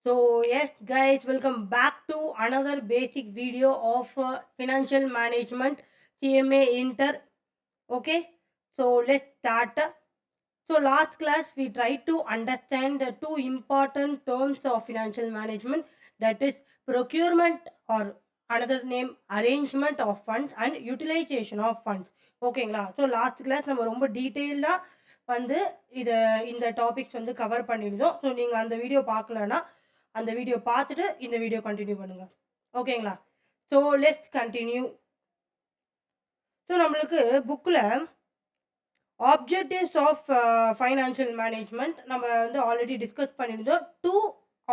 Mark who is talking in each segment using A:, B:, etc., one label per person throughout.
A: So yes guys, welcome back to another basic video of financial management CMA Inter. Okay, so let's start. So last class we tried to understand the two important terms of financial management, that is procurement or another name arrangement of funds and utilization of funds. ஓகேங்களா? So last class நம்ம ரொம்ப டீட்டெயில்டாக வந்து இதை இந்த topics வந்து cover பண்ணியிருந்தோம். So நீங்கள் அந்த வீடியோ பார்க்கலன்னா அந்த வீடியோ பார்த்துட்டு இந்த வீடியோ கண்டினியூ பண்ணுங்க. ஓகேங்களா? So let's continue. ஸோ நம்மளுக்கு புக்கில் ஆப்ஜெக்டிவ்ஸ் ஆஃப் ஃபைனான்ஷியல் மேனேஜ்மெண்ட் நம்ம வந்து ஆல்ரெடி டிஸ்கஸ் பண்ணியிருந்தோம். Two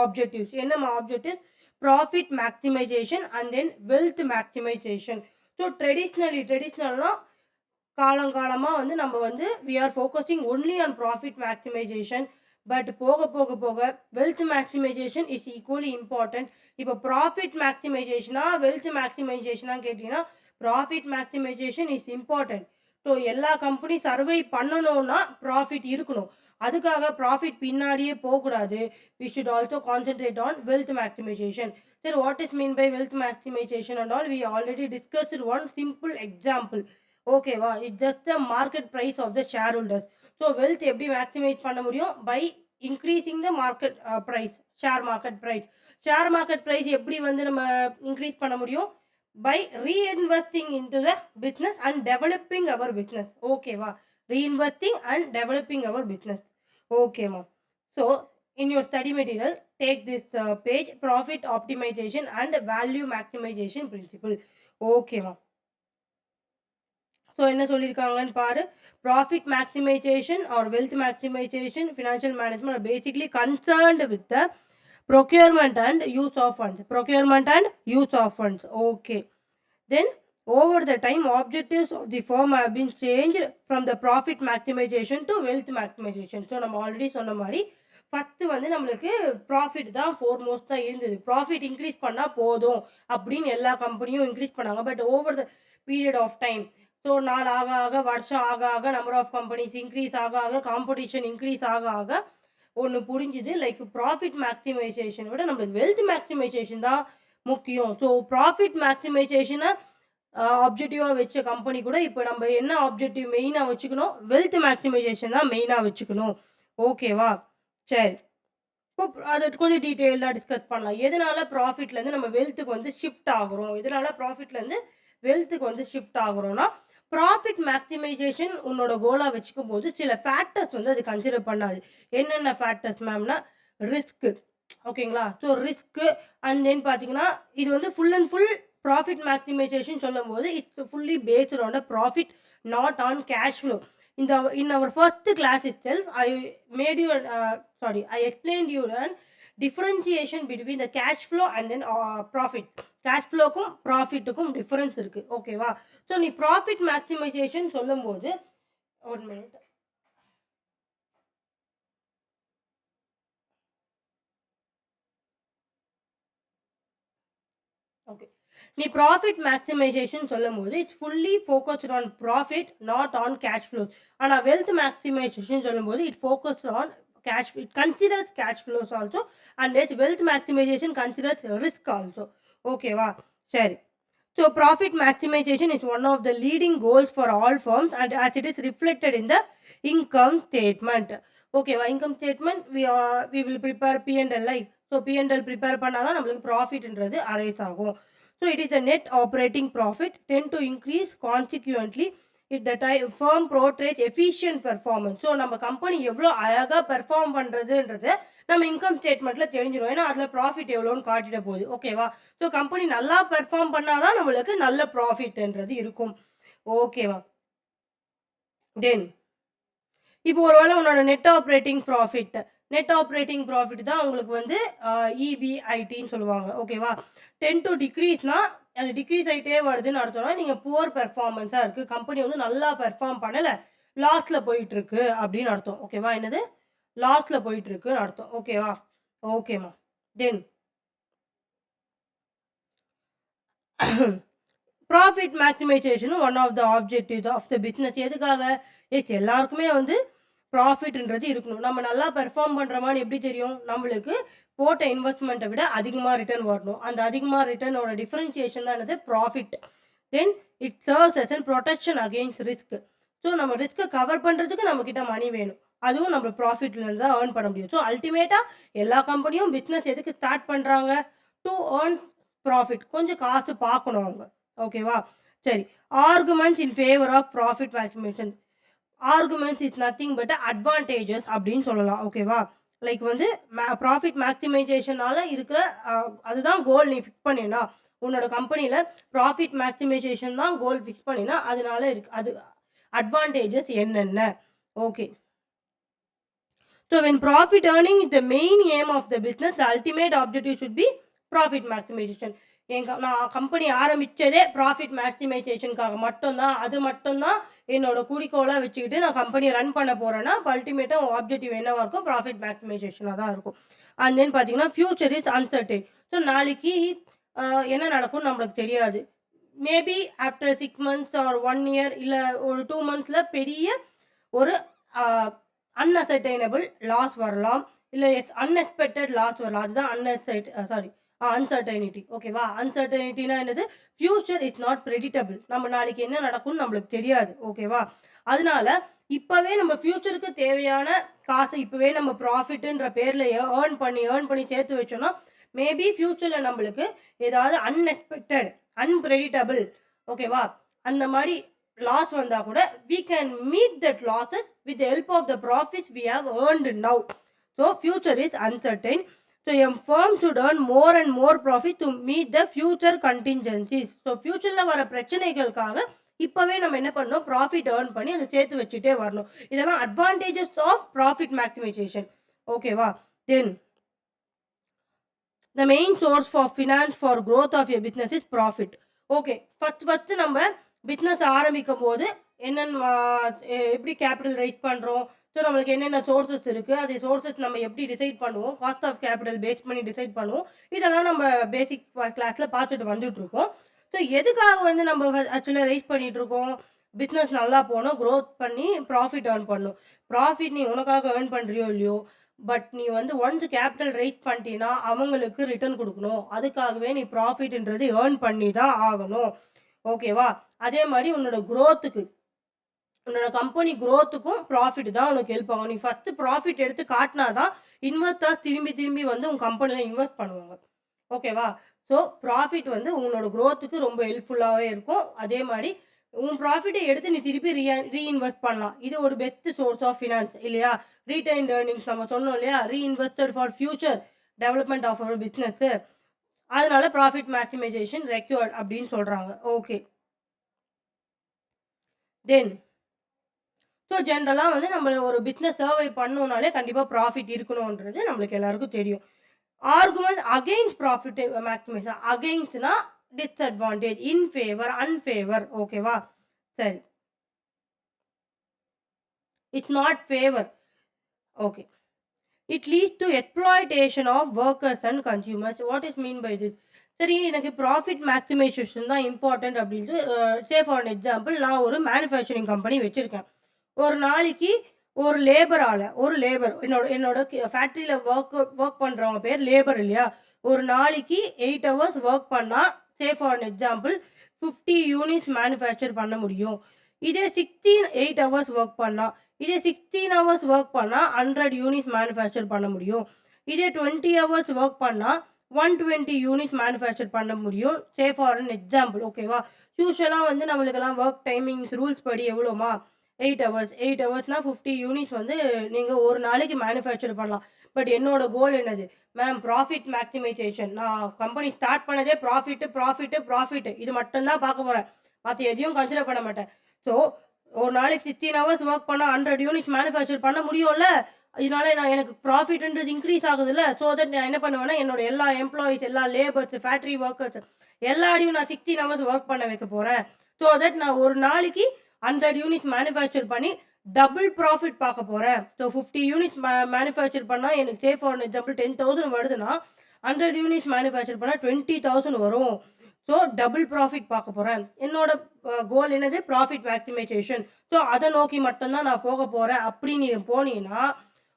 A: objectives. என்னம்மா objective? Profit maximization and then wealth maximisation. So ட்ரெடிஷ்னல்னா காலங்காலமாக வந்து நம்ம வந்து we are focusing only on profit maximization. But போக போக போக wealth maximisation is equally important. இப்போ ப்ராஃபிட் மேக்ஸிமைசேஷனா வெல்த் மேக்ஸிமைசேஷனா கேட்டிங்கன்னா profit maximization is important. So எல்லா கம்பெனி சர்வை பண்ணணும்னா ப்ராஃபிட் இருக்கணும். அதுக்காக ப்ராஃபிட் பின்னாடியே போகக்கூடாது. We should also concentrate on wealth maximization. சரி, what is mean by wealth maximization and all? We already discussed one simple example. ஓகேவா? It's just the market price of the share holders. So wealth எப்படி maximize பண்ண முடியும்? By increasing the market price, share market price. Share market price எப்படி வந்து நம்ம increase பண்ண முடியும்? By reinvesting into the business and developing our business. Okay va, reinvesting and developing our business. Okay ma. So in your study material take this page, profit optimization and value maximization principle. Okay ma. So என்ன சொல்லியிருக்காங்கன்னு பாரு. Profit maximization or wealth maximization financial management are basically concerned with the procurement and use of funds. Procurement and use of funds. Okay. Then over the time objectives of the firm have been changed from the profit maximization to wealth maximization. So நம்ம already சொன்ன மாதிரி first வந்து நம்மளுக்கு profit தான் ஃபோர்மோஸ்டாக இருந்தது. Profit increase பண்ணால் போதும் அப்படின்னு எல்லா கம்பெனியும் இன்க்ரீஸ் பண்ணாங்க. But over the period of time, so நாள் ஆக ஆக, வருஷம் ஆக ஆக, நம்பர் ஆஃப் கம்பெனிஸ் இன்க்ரீஸ் ஆக ஆக, காம்படிஷன் இன்க்ரீஸ் ஆக ஆக ஒன்று புரிஞ்சுது, லைக் ப்ராஃபிட் மேக்ஸிமைசேஷனை விட நம்மளுக்கு வெல்த் மேக்ஸிமைசேஷன் தான் முக்கியம். ஸோ ப்ராஃபிட் மேக்ஸிமைசேஷனை ஆப்ஜெக்டிவாக வச்ச கம்பெனி கூட இப்போ நம்ம என்ன ஆப்ஜெக்டிவ் மெயினாக வச்சுக்கணும்? வெல்த் மேக்ஸிமைசேஷன் தான் மெயினாக வச்சுக்கணும். ஓகேவா? சரி, இப்போ அதை கொஞ்சம் டீட்டெயில்டாக டிஸ்கஸ் பண்ணலாம். எதனால ப்ராஃபிட்லேருந்து நம்ம வெல்த்துக்கு வந்து ஷிஃப்ட் ஆகுறோம்? எதனால ப்ராஃபிட்லேருந்து வெல்த்துக்கு வந்து ஷிஃப்ட் ஆகுறோம்னா, ப்ராஃபிட் மேக்ஸிமைசேஷன் உன்னோட கோலாக வச்சுக்கும் போது சில ஃபேக்டர்ஸ் வந்து அது கன்சிடர் பண்ணாது. என்னென்ன ஃபேக்டர்ஸ் மேம்னா, ரிஸ்க்கு. ஓகேங்களா? ஸோ ரிஸ்க்கு அண்ட் தென் பார்த்தீங்கன்னா இது வந்து full and full profit maximization சொல்லும்போது it's fully based on a profit, not on cash flow. In our first class itself, I made you I explained you an differentiation between the cash flow and then profit. Cash ஃப்ளோக்கும் ப்ராஃபிட்டுக்கும் difference இருக்குது. ஓகேவா? So நீ profit maximization சொல்லும்போது, one minute. Okay, நீ profit maximization சொல்லும்போது it's fully focused on profit, not on cash flows. ஆனால் wealth maximization சொல்லும்போது it focused on cash, it considers cash flows also, and its wealth maximization considers risk also. Okay va? Sure. So profit maximization is one of the leading goals for all firms, and as it is reflected in the income statement. Okay va? Income statement we will prepare P&L, like so P&L prepare பண்ணாதான் நம்மளுக்கு ப்ராஃபிட்ன்றது arise ஆகும். So it is the net operating profit tend to increase consequently if the firm portrays efficient performance. So நம்ம company எவ்வளோ அழகாக perform பண்ணுறதுன்றது நம்ம income ஸ்டேட்மெண்ட்டில் தெரிஞ்சிடும். ஏன்னா அதில் ப்ராஃபிட் எவ்வளோன்னு காட்டிட போகுது. ஓகேவா? ஸோ கம்பெனி நல்லா பெர்ஃபார்ம் பண்ணால் தான் நம்மளுக்கு நல்ல ப்ராஃபிட்ன்றது இருக்கும். ஓகேவா? தென் இப்போ ஒருவேளை உன்னோட நெட் ஆப்ரேட்டிங் ப்ராஃபிட் தான் உங்களுக்கு வந்து இபிஐடின்னு சொல்லுவாங்க. ஓகேவா? 10 to டிக்ரீஸ்னா அது டிக்ரீஸ் ஆகிட்டே வருதுன்னு அர்த்தம்னா நீங்கள் புவர் பெர்ஃபார்மன்ஸாக இருக்குது, கம்பெனி வந்து நல்லா பெர்ஃபார்ம் பண்ணலை, லாஸில் போயிட்டுருக்கு அப்படின்னு அர்த்தம். ஓகேவா? என்னது? லாஸில் போயிட்டுருக்குன்னு அர்த்தம். ஓகேவா? ஓகேம்மா. தென் ப்ராஃபிட் மேக்ஸிமைசேஷனும் one of the objective of the business. எதுக்காக? எல்லாருக்குமே வந்து ப்ராஃபிட்ன்றது இருக்கணும். நம்ம நல்லா பெர்ஃபார்ம் பண்ணுறோமான்னு எப்படி தெரியும்? நம்மளுக்கு போட்ட இன்வெஸ்ட்மெண்ட்டை விட அதிகமாக ரிட்டர்ன் வரணும். அந்த அதிகமாக ரிட்டர்னோட டிஃபரன்சியேஷன் தான் என்னது? Profit. Then it serves as an protection against risk. So நம்ம ரிஸ்க்கை கவர் பண்ணுறதுக்கு நம்மக்கிட்ட மணி வேணும். அதுவும் நம்ம ப்ராஃபிட்லேருந்து தான் ஏர்ன் பண்ண முடியும். ஸோ அல்டிமேட்டாக எல்லா கம்பெனியும் பிஸ்னஸ் எதுக்கு ஸ்டார்ட் பண்ணுறாங்க? To earn profit. கொஞ்சம் காசு பார்க்கணும் அவங்க. ஓகேவா? சரி. Arguments in favour of profit maximization. Arguments is nothing but advantages அப்படின்னு சொல்லலாம். ஓகேவா? லைக் வந்து ப்ராஃபிட் மேக்ஸிமைசேஷனால இருக்கிற அதுதான் கோல். நீ ஃபிக்ஸ் பண்ணினா உன்னோட கம்பெனியில் ப்ராஃபிட் மேக்ஸிமைசேஷன் தான் கோல் ஃபிக்ஸ் பண்ணினா அதனால இருக்கு அது அட்வான்டேஜஸ் என்னென்ன? Okay. So when profit earning is the main aim of the business, the ultimate objective should be profit maximization. நான் கம்பெனி ஆரம்பித்ததே ப்ராஃபிட் மேக்ஸிமைசேஷனுக்காக மட்டும்தான். அது மட்டும்தான் என்னோட குறிக்கோளாக வச்சுக்கிட்டு நான் கம்பெனி ரன் பண்ண போகிறேன்னா அல்டிமேட்டாக உங்கள் ஆப்ஜெக்டிவ் என்னவாக இருக்கும்? ப்ராஃபிட் மேக்ஸிமைசேஷனாக தான் இருக்கும். அண்ட் தென் பார்த்தீங்கன்னா ஃபியூச்சர் இஸ் அன்சர்டைன். ஸோ நாளைக்கு என்ன நடக்கும்னு நம்மளுக்கு தெரியாது. Maybe after 6 months or 1 year இல்லை ஒரு 2 monthsல பெரிய ஒரு அன்அசர்டைனபிள் லாஸ் வரலாம். இல்லை அன்எக்ஸ்பெக்டட் லாஸ் வரலாம். அதுதான் அன்சர்டைனிட்டி. ஓகேவா? அன்சர்டைனிட்டினா என்னது? Future is not predictable. நம்ம நாளைக்கு என்ன நடக்கும்னு நம்மளுக்கு தெரியாது. ஓகேவா? அதனால இப்போவே நம்ம ஃபியூச்சருக்கு தேவையான காசை இப்போவே நம்ம ப்ராஃபிட்டுன்ற பேரில் ஏர்ன் பண்ணி சேர்த்து வச்சோன்னா மேபி ஃபியூச்சரில் நம்மளுக்கு ஏதாவது அன்எக்ஸ்பெக்டட் அன்பிரெடிக்டபிள் ஓகேவா அந்த மாதிரி லாஸ் வந்தால் கூட we can meet that losses with the help of the profits we have earned now. So future is uncertain. So a firm should earn more and more profit to meet the future contingencies. So futureல வர பிரச்சனைகளுக்காக இப்போவே நம்ம என்ன பண்ணணும்? Profit earn பண்ணி அதை சேர்த்து வச்சுட்டே வரணும். இதெல்லாம் அட்வான்டேஜஸ் ஆஃப் ப்ராஃபிட் மேக்ஸிமைசேஷன். ஓகேவா? Then the main source for finance for growth of your business is profit. Okay. First நம்ம பிஸ்னஸ் ஆரம்பிக்கும் போது என்னென்ன எப்படி கேபிட்டல் ரைஸ் பண்ணுறோம்? ஸோ நம்மளுக்கு என்னென்ன சோர்ஸஸ் இருக்குது? அது சோர்ஸஸ் நம்ம எப்படி டிசைட் பண்ணுவோம்? காஸ்ட் ஆஃப் கேபிட்டல் பேஸ் பண்ணி டிசைட் பண்ணுவோம். இதெல்லாம் நம்ம பேசிக் கிளாஸில் பார்த்துட்டு வந்துட்டுருக்கோம். ஸோ எதுக்காக வந்து நம்ம ஆக்சுவலாக ரைஸ் பண்ணிகிட்ருக்கோம்? பிஸ்னஸ் நல்லா போகணும், க்ரோத் பண்ணி ப்ராஃபிட் ஏர்ன் பண்ணணும். ப்ராஃபிட் நீ உனக்காக ஏர்ன் பண்ணுறியோ இல்லையோ, பட் நீ வந்து ஒன்ஸ் கேபிட்டல் ரைஸ் பண்ணிட்டீங்கன்னா அவங்களுக்கு ரிட்டர்ன் கொடுக்கணும். அதுக்காகவே நீ ப்ராஃபிட்ன்றது ஏர்ன் பண்ணி தான் ஆகணும். ஓகேவா? அதே மாதிரி உன்னோட க்ரோத்துக்கு உன்னோட கம்பெனி க்ரோத்துக்கும் ப்ராஃபிட் தான் உனக்கு ஹெல்ப் ஆகும். நீ ஃபஸ்ட்டு ப்ராஃபிட் எடுத்து காட்டினா தான் இன்வெஸ்டர்ஸ் திரும்பி வந்து உங்கள் கம்பெனியில் இன்வெஸ்ட் பண்ணுவாங்க. ஓகேவா? ஸோ ப்ராஃபிட் வந்து உன்னோட க்ரோத்துக்கு ரொம்ப ஹெல்ப்ஃபுல்லாகவே இருக்கும். அதே மாதிரி உன் ப்ராஃபிட்டை எடுத்து நீ திருப்பி ரீஇன்வெஸ்ட் பண்ணலாம். இது ஒரு பெஸ்ட் சோர்ஸ் ஆஃப் ஃபினான்ஸ் இல்லையா? ரீடைன்ட் ஏர்னிங்ஸ் நம்ம சொன்னோம் இல்லையா? Reinvested for future development of ஒரு பிஸ்னஸ்ஸு. அதனால ப்ராஃபிட் மேக்ஸிமைசேஷன் ரெக்யூர்ட் அப்படின்னு சொல்கிறாங்க. ஓகே. தென் ஸோ ஜென்ரலாக வந்து நம்மளை ஒரு பிஸ்னஸ் சர்வை பண்ணணுன்னாலே கண்டிப்பாக ப்ராஃபிட் இருக்கணுன்றது நம்மளுக்கு எல்லாருக்கும் தெரியும். Argument against profit maximization. அகெயின்ஸ்ட்னா டிஸ்அட்வான்டேஜ், இன் ஃபேவர், அன்ஃபேவர். ஓகேவா? சரி. It's not favour. Okay. It leads to exploitation of workers and consumers. What is mean by this? சரி, எனக்கு ப்ராஃபிட் மேக்ஸிமைசேஷன் தான் இம்பார்ட்டன்ட் அப்படின்ட்டு சே ஃபார் அன் எக்ஸாம்பிள் நான் ஒரு manufacturing company வச்சுருக்கேன். ஒரு நாளைக்கு ஒரு லேபர் என்னோட ஃபேக்ட்ரியில் ஒர்க் பண்ணுறவங்க பேர் லேபர் இல்லையா? ஒரு நாளைக்கு 8 hours ஒர்க் பண்ணால் say for an example 50 units manufacture பண்ண முடியும். இதே 8 hours ஒர்க் பண்ணால் 16 hours ஒர்க் பண்ணால் 100 units மேனுஃபேக்சர் பண்ண முடியும். இதே 20 hours ஒர்க் பண்ணால் 120 units மேனுஃபேக்சர் பண்ண முடியும். Say for an example. ஓகேவா? யூஸ்வலாக வந்து நம்மளுக்கெல்லாம் ஒர்க் டைமிங்ஸ் ரூல்ஸ் படி எவ்வளோமா? 8 hours. 8 hoursனால் 50 units வந்து நீங்கள் ஒரு நாளைக்கு மேனுஃபேக்சர் பண்ணலாம். பட் என்னோட கோல் என்னது? Ma'am profit maximisation. நான் கம்பெனி ஸ்டார்ட் பண்ணதே ப்ராஃபிட்டு இது மட்டும்தான் பார்க்க போகிறேன். மற்ற எதையும் கன்சிடர் பண்ண மாட்டேன். ஸோ ஒரு நாளைக்கு 16 hours ஒர்க் பண்ணால் 100 units மேனுஃபேக்சர் பண்ண முடியும்ல? இதனால எனக்கு ப்ராஃபிட்ன்றது இன்க்ரீஸ் ஆகுதுல்ல? ஸோ தட் நான் என்ன பண்ணுவேன்னா என்னோட எல்லா எம்ப்ளாயீஸ், எல்லா லேபர்ஸ், ஃபேக்ட்ரி ஒர்க்கர்ஸ் எல்லாரையும் நான் 16 hours ஒர்க் பண்ண வைக்க போகிறேன். ஸோ தட் நான் ஒரு நாளைக்கு 100 units மேனுஃபேக்சர் பண்ணி டபுள் ப்ராஃபிட் பார்க்க போகிறேன். ஸோ 50 units மேனுஃபேக்சர் பண்ணால் எனக்கு சே ஃபார் எக்ஸாம்பிள் 10,000 வருதுன்னா 100 units மேனுஃபேக்சர் பண்ணால் 20,000 வரும். ஸோ டபுள் ப்ராஃபிட் பார்க்க போகிறேன். என்னோட கோல் என்னது? Profit maximisation. ஸோ அதை நோக்கி மட்டும்தான் நான் போக போகிறேன் அப்படின்னு நீ போனீங்கன்னா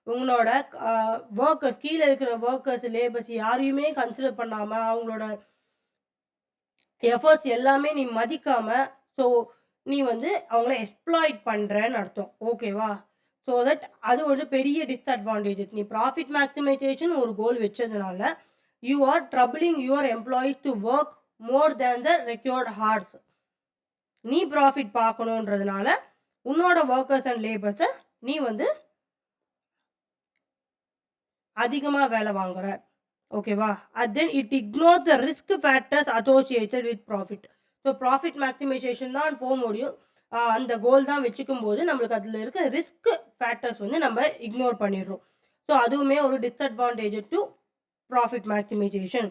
A: உங்களோட ஒர்க்கர்ஸ், கீழே இருக்கிற ஒர்க்கர்ஸ், லேபர்ஸ் யாரையுமே கன்சிடர் பண்ணாமல் அவங்களோட எஃபர்ட்ஸ் எல்லாமே நீ மதிக்காம, ஸோ நீ வந்து அவங்கள எக்ஸ்ப்ளாய்ட் பண்றன்னு அர்த்தம். ஓகேவா? ஸோ தட் அது ஒரு பெரிய டிஸ்அட்வான்டேஜஸ். நீ ப்ராஃபிட் மேக்ஸிமைசேஷன் ஒரு கோல் வச்சதுனால, you are troubling your employees to work more than the required hours. நீ ப்ராஃபிட் பார்க்கணுன்றதுனால, உன்னோட ஒர்க்கர்ஸ் அண்ட் லேபர்ஸை நீ வந்து அதிகமா வேலை வாங்குற. ஓகேவா? Then it ignore the risk factors associated with profit. So profit maximisation தான் போக முடியும். அந்த கோல் தான் வச்சுக்கும்போது நம்மளுக்கு அதில் இருக்க ரிஸ்க் ஃபேக்டர்ஸ் வந்து நம்ம இக்னோர் பண்ணிடுறோம். ஸோ அதுவுமே ஒரு disadvantage to profit maximization.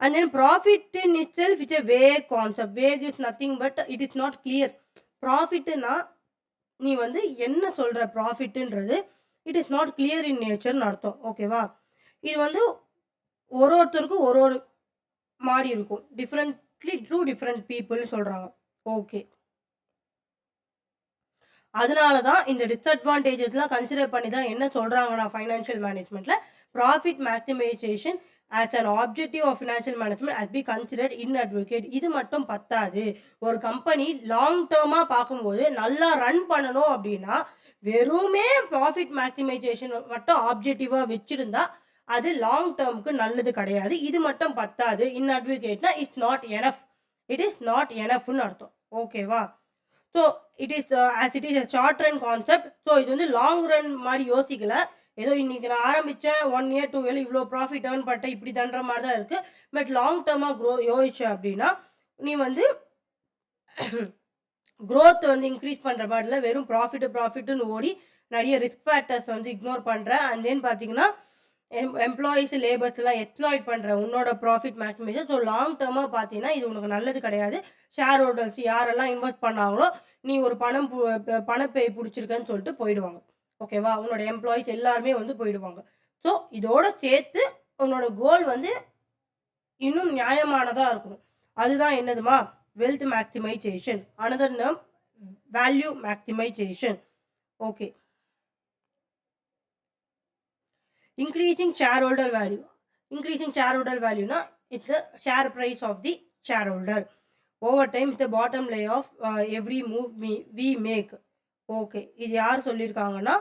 A: And then profit in itself it's a vague concept. Vague is nothing but it is not clear. ப்ராஃபிட்னா நீ வந்து என்ன சொல்கிற ப்ராஃபிட்டுன்றது it is not clear in நேச்சர்னு அர்த்தம். ஓகேவா? இது வந்து ஒருத்தருக்கும் ஒரு மாறி இருக்கும். டிஃப்ரெண்ட்லி டு டிஃப்ரெண்ட் பீப்புள்னு சொல்கிறாங்க. ஓகே. அதனால தான் இந்த டிஸ்அட்வான்டேஜஸ்லாம் கன்சிடர் பண்ணி தான் என்ன சொல்கிறாங்கன்னா ஃபைனான்ஷியல் மேனேஜ்மெண்ட்டில் profit maximization as an objective of financial management has be considered inadequate. இது மட்டும் பத்தாது. ஒரு கம்பெனி லாங் டேர்மாக பார்க்கும்போது நல்லா ரன் பண்ணணும் அப்படின்னா வெறுமே ப்ராஃபிட் மேக்ஸிமைசேஷன் மட்டும் ஆப்ஜெக்டிவாக வச்சுருந்தா அது லாங் டேர்முக்கு நல்லது கிடையாது. இது மட்டும் பத்தாது. இன்அட்வொகேட்னா it's not enough. It is not எனஃப்னு அர்த்தம். ஓகேவா? So it is as it is a short run concept. So இது வந்து லாங் ரன் மாதிரி யோசிக்கல. ஏதோ இன்னைக்கு நான் ஆரம்பித்தேன் 1 இயர் 2 இயர் இவ்வளோ ப்ராஃபிட் ஏர்ன் பண்ணிட்டேன் இப்படி தன்ற மாதிரி தான் இருக்குது. பட் லாங் டேர்மாக யோசிச்ச அப்படின்னா நீ வந்து க்ரோத் வந்து இன்க்ரீஸ் பண்ணுற மாதிரி இல்லை. வெறும் ப்ராஃபிட்டுன்னு ஓடி நிறைய ரிஸ்க் ஃபேக்டர்ஸ் வந்து இக்னோர் பண்ணுறேன். அண்ட் தென் பார்த்தீங்கன்னா எம்ப்ளாயீஸ் லேபர்ஸ்லாம் எக்ஸ்ப்ளாய்ட் பண்ணுற உன்னோட ப்ராஃபிட் மேக்ஸிமைசேஷன். ஸோ லாங் டேர்மாக பார்த்தீங்கன்னா இது உனக்கு நல்லது கிடையாது. ஷேர் ஹோல்டர்ஸ் யாரெல்லாம் இன்வெஸ்ட் பண்ணாங்களோ நீ ஒரு பணப்பேய் பிடிச்சிருக்கன்னு சொல்லிட்டு போயிடுவாங்க. ஓகேவா? உன்னோட எம்ப்ளாயீஸ் எல்லாருமே வந்து போயிடுவாங்க. ஸோ இதோட சேர்த்து உன்னோட கோல் வந்து இன்னும் நியாயமானதாக இருக்கணும். அதுதான் என்னதுமா? Wealth maximization. Another name value maximization. Okay. Increasing shareholder value. Increasing shareholder value na it's the share price of the shareholder. Over time it's the bottom line of every move we make. Okay. இது யார் சொல்லியிருக்காங்கன்னா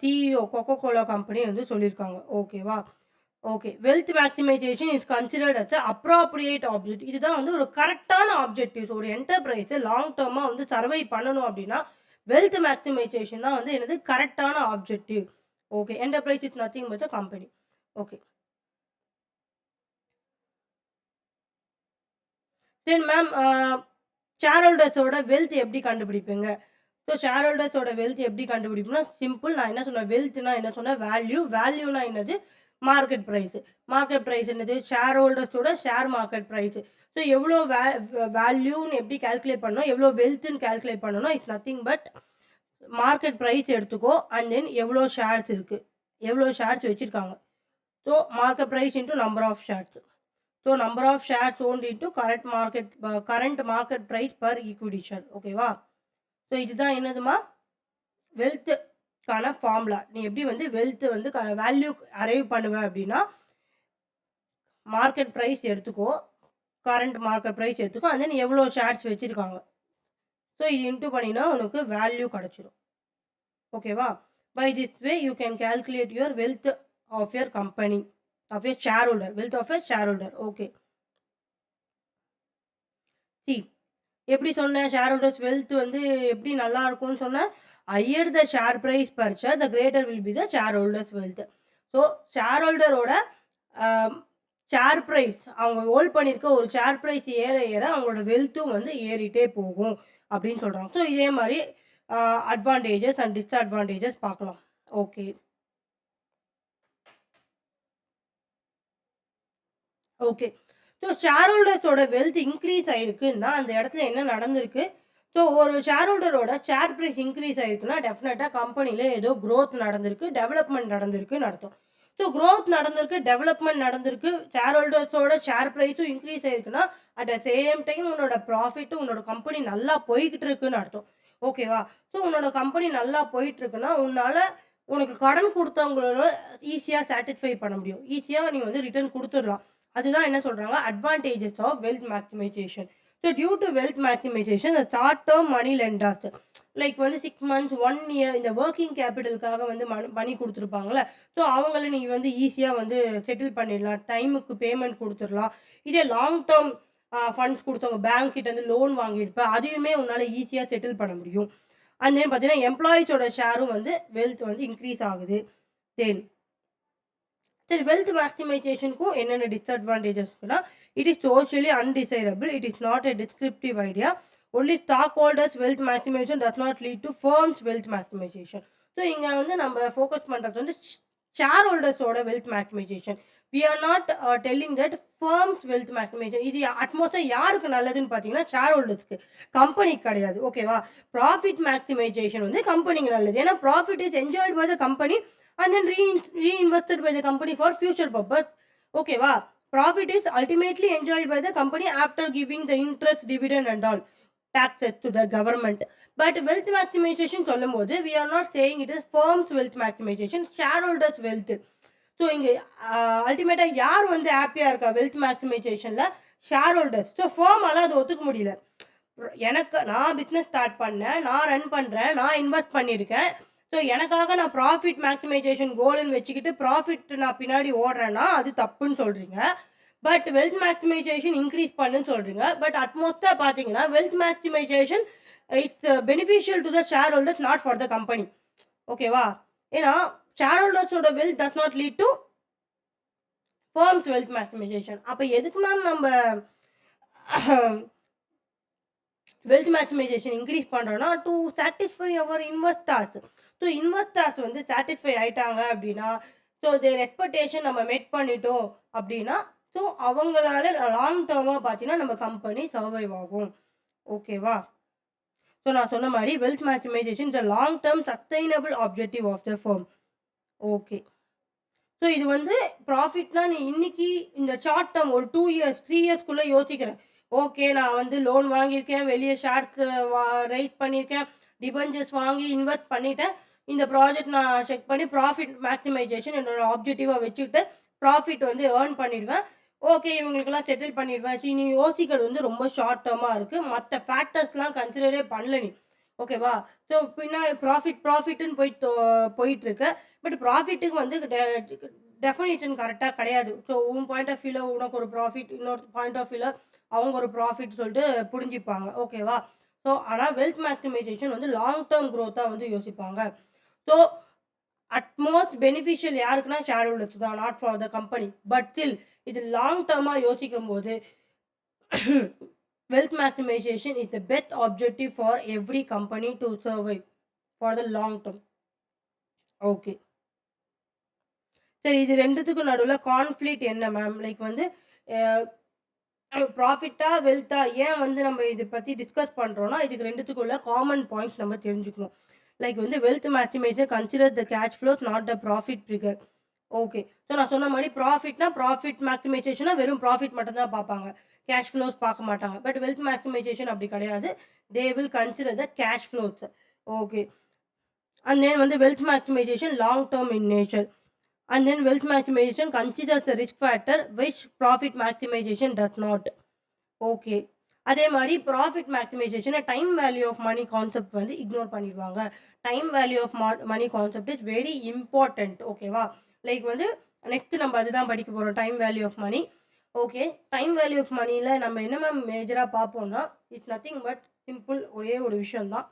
A: CEO cocoa Cola company வந்து சொல்லியிருக்காங்க. ஓகேவா? Okay. Wealth maximisation is considered as appropriate object. இதுதான் வந்து ஒரு கரெக்டான ஆப்ஜெக்டிவ்ஸ். ஒரு என்டர்பிரைஸை லாங் டேர்மாக வந்து சர்வை பண்ணணும் அப்படின்னா வெல்த் மேக்ஸிமைசேஷன் தான் வந்து என்னது கரெக்டான objective. Okay, enterprise is nothing but a company. Okay. Then ma'am, shareholders-ஓட wealth எப்படி கண்டுபிடிப்பீங்க? ஸோ ஷேர்ஹோல்டர்ஸோட வெல்த் எப்படி கண்டுபிடிப்போம்னா சிம்பிள். நான் என்ன சொன்னேன்? வெல்த்னா என்ன சொன்னேன்? வேல்யூனா என்னது? Market price. மார்க்கெட் ப்ரைஸ் என்னது? ஷேர்ஹோல்டர்ஸோட ஷேர் மார்க்கெட் ப்ரைஸ். ஸோ எவ்வளோ வேல்யூன்னு எப்படி கால்குலேட் பண்ணணும், எவ்வளோ வெல்த்ன்னு கால்குலேட் பண்ணணும்? It's nothing but market price எடுத்துக்கோ. அண்ட் தென் எவ்வளோ ஷேர்ஸ் இருக்குது, எவ்வளோ ஷேர்ஸ் வச்சுருக்காங்க. So market price into number of shares. So number of shares owned into current market price per equity share. ஓகேவா? ஸோ இதுதான் என்னதுமா? வெல்த்துக்கான ஃபார்முலா. நீ எப்படி வந்து வெல்த்து வந்து வேல்யூ அரைவ் பண்ணுவ அப்படின்னா மார்க்கெட் ப்ரைஸ் எடுத்துக்கோ, கரண்ட் மார்க்கெட் ப்ரைஸ் எடுத்துக்கோ, அண்ட் தென் எவ்வளோ ஷேர்ஸ் வச்சுருக்காங்க. ஸோ இது இன்ட்டு பண்ணினா உனக்கு வேல்யூ கிடச்சிரும். ஓகேவா? By this way you can calculate your wealth of your company, of your share holder, wealth of your share holder. Okay. See எப்படி சொன்னேன்? ஷேர் ஹோல்டர்ஸ் வெல்த் வந்து எப்படி நல்லா இருக்கும்னு சொன்னேன்? Higher the share price per share the greater will be the share holders wealth. So share ஹோல்டரோட share price, அவங்க hold பண்ணியிருக்க ஒரு ஷேர் ப்ரைஸ் ஏற ஏற அவங்களோட வெல்த்தும் வந்து ஏறிட்டே போகும் அப்படின்னு சொல்கிறாங்க. ஸோ இதே மாதிரி அட்வான்டேஜஸ் அண்ட் டிஸ்அட்வான்டேஜஸ் பார்க்கலாம். ஓகே. ஓகே. ஸோ ஷேர் ஹோல்டர்ஸோட வெல்த் இன்க்ரீஸ் ஆகிருக்குன்னா அந்த இடத்துல என்ன நடந்திருக்கு? ஸோ ஒரு ஷேர் ஹோல்டரோட ஷேர் ப்ரைஸ் இன்க்ரீஸ் ஆகிருக்குன்னா டெஃபினட்டாக கம்பெனியில் ஏதோ க்ரோத் நடந்திருக்கு, டெவலப்மெண்ட் நடந்திருக்குன்னு அர்த்தம். ஸோ growth நடந்திருக்கு, டெவலப்மெண்ட் நடந்திருக்கு, ஷேர் ஹோல்டர்ஸோட ஷேர் பிரைஸும் இன்க்ரீஸ் ஆயிருக்குன்னா, அட் த சேம் டைம் உன்னோட ப்ராஃபிட்டும் உன்னோட கம்பெனி நல்லா போய்க்கிட்டு இருக்குன்னு அர்த்தம். ஓகேவா? ஸோ உன்னோட கம்பெனி நல்லா போயிட்டு இருக்குன்னா, உனக்கு கடன் குடுத்தவங்களோட ஈஸியா சாட்டிஸ்ஃபை பண்ண முடியும். ஈஸியா நீ வந்து ரிட்டர்ன் குடுத்துடலாம். அதுதான் என்ன சொல்றாங்க, advantages of wealth maximisation. So due to wealth maximisation the short term money lenders like வந்து 6 மந்த்ஸ், 1 இயர் இந்த வொர்க்கிங் கேப்பிட்டலுக்காக வந்து மணி குடுத்துருப்பாங்கல்ல. ஸோ அவங்கள நீ வந்து ஈஸியா வந்து செட்டில் பண்ணிடலாம். டைமுக்கு பேமெண்ட் குடுத்துறலாம். இதே லாங் டெர்ம் ஃபண்ட்ஸ் குடுத்தவங்க பேங்க் கிட்ட இருந்து லோன் வாங்கியிருப்ப, அதையுமே உன்னால ஈஸியா செட்டில் பண்ண முடியும். அண்ட் தென் பார்த்தீங்கன்னா, எம்ப்ளாயீஸோட ஷேரும் வந்து வெல்த் வந்து இன்க்ரீஸ் ஆகுது. தென் சரி வெல்த் மேக்ஸிமைசேஷனுக்கும் என்னென்ன டிஸ்அட்வான்டேஜஸ் இருக்குன்னா, it is socially undesirable. It is not a descriptive idea. Only stock holders wealth maximization does not lead to firms wealth maximisation. So இங்க வந்து நம்ம ஃபோக்கஸ் பண்றது வந்து ஷேர் ஹோல்டர்ஸோட wealth maximization. We are not telling that firms wealth maximization. இது அட்மோஸ்டா யாருக்கு நல்லதுன்னு பார்த்தீங்கன்னா, ஷேர் ஹோல்டர்ஸ்க்கு. கம்பெனிக்கு கிடையாது. ஓகேவா? ப்ராஃபிட் மேக்ஸிமைசேஷன் வந்து கம்பெனிக்கு நல்லது. ஏன்னா profit is enjoyed by the company and then reinvested by the company for future purpose. ஓகேவா? Profit is ultimately enjoyed by the company after giving the interest, dividend and all taxes to the government. But wealth maximization சொல்லும்போது we are not saying it is firm's wealth maximization, shareholders wealth. So இங்க அல்டிமேட்டா யார் வந்து ஹாப்பியா இருக்கா wealth மேக்ஸிமைசேஷன்ல? Share holders. So ஃபர்மால அது ஒத்துக்க முடியல. நான் பிசினஸ் ஸ்டார்ட் பண்ணேன், நான் ரன் பண்றேன், நான் இன்வெஸ்ட் பண்ணியிருக்கேன். ஸோ எனக்காக நான் ப்ராஃபிட் மேக்ஸிமைசேஷன் கோல்னு வச்சுக்கிட்டு ப்ராஃபிட் நான் பின்னாடி ஓடுறேன்னா அது தப்புன்னு சொல்றீங்க. பட் வெல்த் மேக்ஸிமைசேஷன் இன்க்ரீஸ் பண்ணுன்னு சொல்றீங்க. பட் அட்மோஸ்டா பார்த்தீங்கன்னா wealth maximization it's beneficial to the share holders, not for the company. ஓகேவா? ஏன்னா ஷேர் ஹோல்டர்ஸோட wealth does not lead to firms wealth maximization. அப்போ எதுக்கு மேம் நம்ம வெல்த் மேக்ஸிமைசேஷன் இன்க்ரீஸ் பண்ணுறோன்னா to satisfy our investors. So investors வந்து satisfy ஆயிட்டாங்க அப்படின்னா, ஸோ தேர் எக்ஸ்பெக்டேஷன் நம்ம மெட் பண்ணிட்டோம் அப்படின்னா, ஸோ அவங்களால லாங் டேர்மாக பார்த்தீங்கன்னா நம்ம கம்பெனி சர்வைவ் ஆகும். ஓகேவா? ஸோ நான் சொன்ன மாதிரி wealth maximisation is a long term sustainable objective of the firm. Okay. So இது வந்து ப்ராஃபிட்னா நீ இன்னைக்கு இந்த ஷார்ட் டேர்ம் ஒரு 2 இயர்ஸ் 3 இயர்ஸ்க்குள்ளே யோசிக்கிறேன். ஓகே நான் வந்து லோன் வாங்கியிருக்கேன், வெளியே ஷேர்ஸ் ரைஸ் பண்ணியிருக்கேன், டிபெஞ்சர்ஸ் வாங்கி இன்வெஸ்ட் பண்ணிட்டேன். இந்த ப்ராஜெக்ட் நான் செக் பண்ணி ப்ராஃபிட் மேக்ஸிமைசேஷன் என்னோட ஆப்ஜெக்டிவாக வச்சுக்கிட்டு ப்ராஃபிட் வந்து ஏர்ன் பண்ணிடுவேன். ஓகே இவங்களுக்கெல்லாம் செட்டில் பண்ணிடுவேன். ஸோ நீ யோசிக்கிறது வந்து ரொம்ப ஷார்ட் டேர்மாக இருக்குது. மற்ற ஃபேக்டர்ஸ்லாம் கன்சிடரே பண்ணல நீ. ஓகேவா? ஸோ பின்னாடி ப்ராஃபிட்டுன்னு போயிட்டுருக்கு. பட் ப்ராஃபிட்டுக்கு வந்து டெஃபினிஷன் கரெக்டாக கிடையாது. ஸோ உன் பாயிண்ட் ஆஃப் வியூவில் உனக்கு ஒரு ப்ராஃபிட், இன்னொரு பாயிண்ட் ஆஃப் வியூவில் அவங்க ஒரு ப்ராஃபிட் சொல்லிட்டு புரிஞ்சுப்பாங்க. ஓகேவா? ஸோ ஆனால் வெல்த் மேக்ஸிமைசேஷன் வந்து லாங் டேர்ம் க்ரோத்தாக வந்து யோசிப்பாங்க. ஸோ அட்மோஸ்ட் பெனிஃபிஷியல் யாருக்குன்னா ஷேர் ஹோல்டர்ஸ் தான், not for the company. But still இது லாங் டேர்மாக யோசிக்கும் போது wealth maximization is the best objective for every company to survive for the long term. Okay. சரி இது ரெண்டுத்துக்கும் நடுவில் கான்ஃப்ளிக்ட் என்ன மேம்? லைக் வந்து ப்ராஃபிட்டா வெல்த்தா ஏன் வந்து நம்ம இதை பற்றி டிஸ்கஸ் பண்ணுறோன்னா, இதுக்கு ரெண்டுத்துக்குள்ள காமன் பாயிண்ட்ஸ் நம்ம தெரிஞ்சுக்கணும். லைக் வந்து wealth maximisation consider the cash flows not the profit figure. Okay. So நான் சொன்ன மாதிரி ப்ராஃபிட் மேக்ஸிமைசேஷனா வெறும் ப்ராஃபிட் மட்டும்தான் பார்ப்பாங்க, கேஷ் ஃப்ளோஸ் பார்க்க மாட்டாங்க. பட் வெல்த் மேக்ஸிமைசேஷன் அப்படி கிடையாது. They will consider the cash flows. Okay. And then வந்து wealth maximization long term in nature. And then wealth maximization considers the risk factor which profit maximization does not. Okay. அதே மாதிரி profit மேக்ஸிமைசேஷனை time value of money concept வந்து ignore பண்ணிடுவாங்க. Time value of money concept is very important. ஓகேவா? Like வந்து next நம்ம அதுதான் படிக்க போகிறோம், time value of money. Okay. Time value of மணியில் நம்ம என்ன மேம் மேஜராக பார்ப்போம்னா, இட்ஸ் நத்திங் பட் சிம்பிள், ஒரே ஒரு விஷயம்தான்.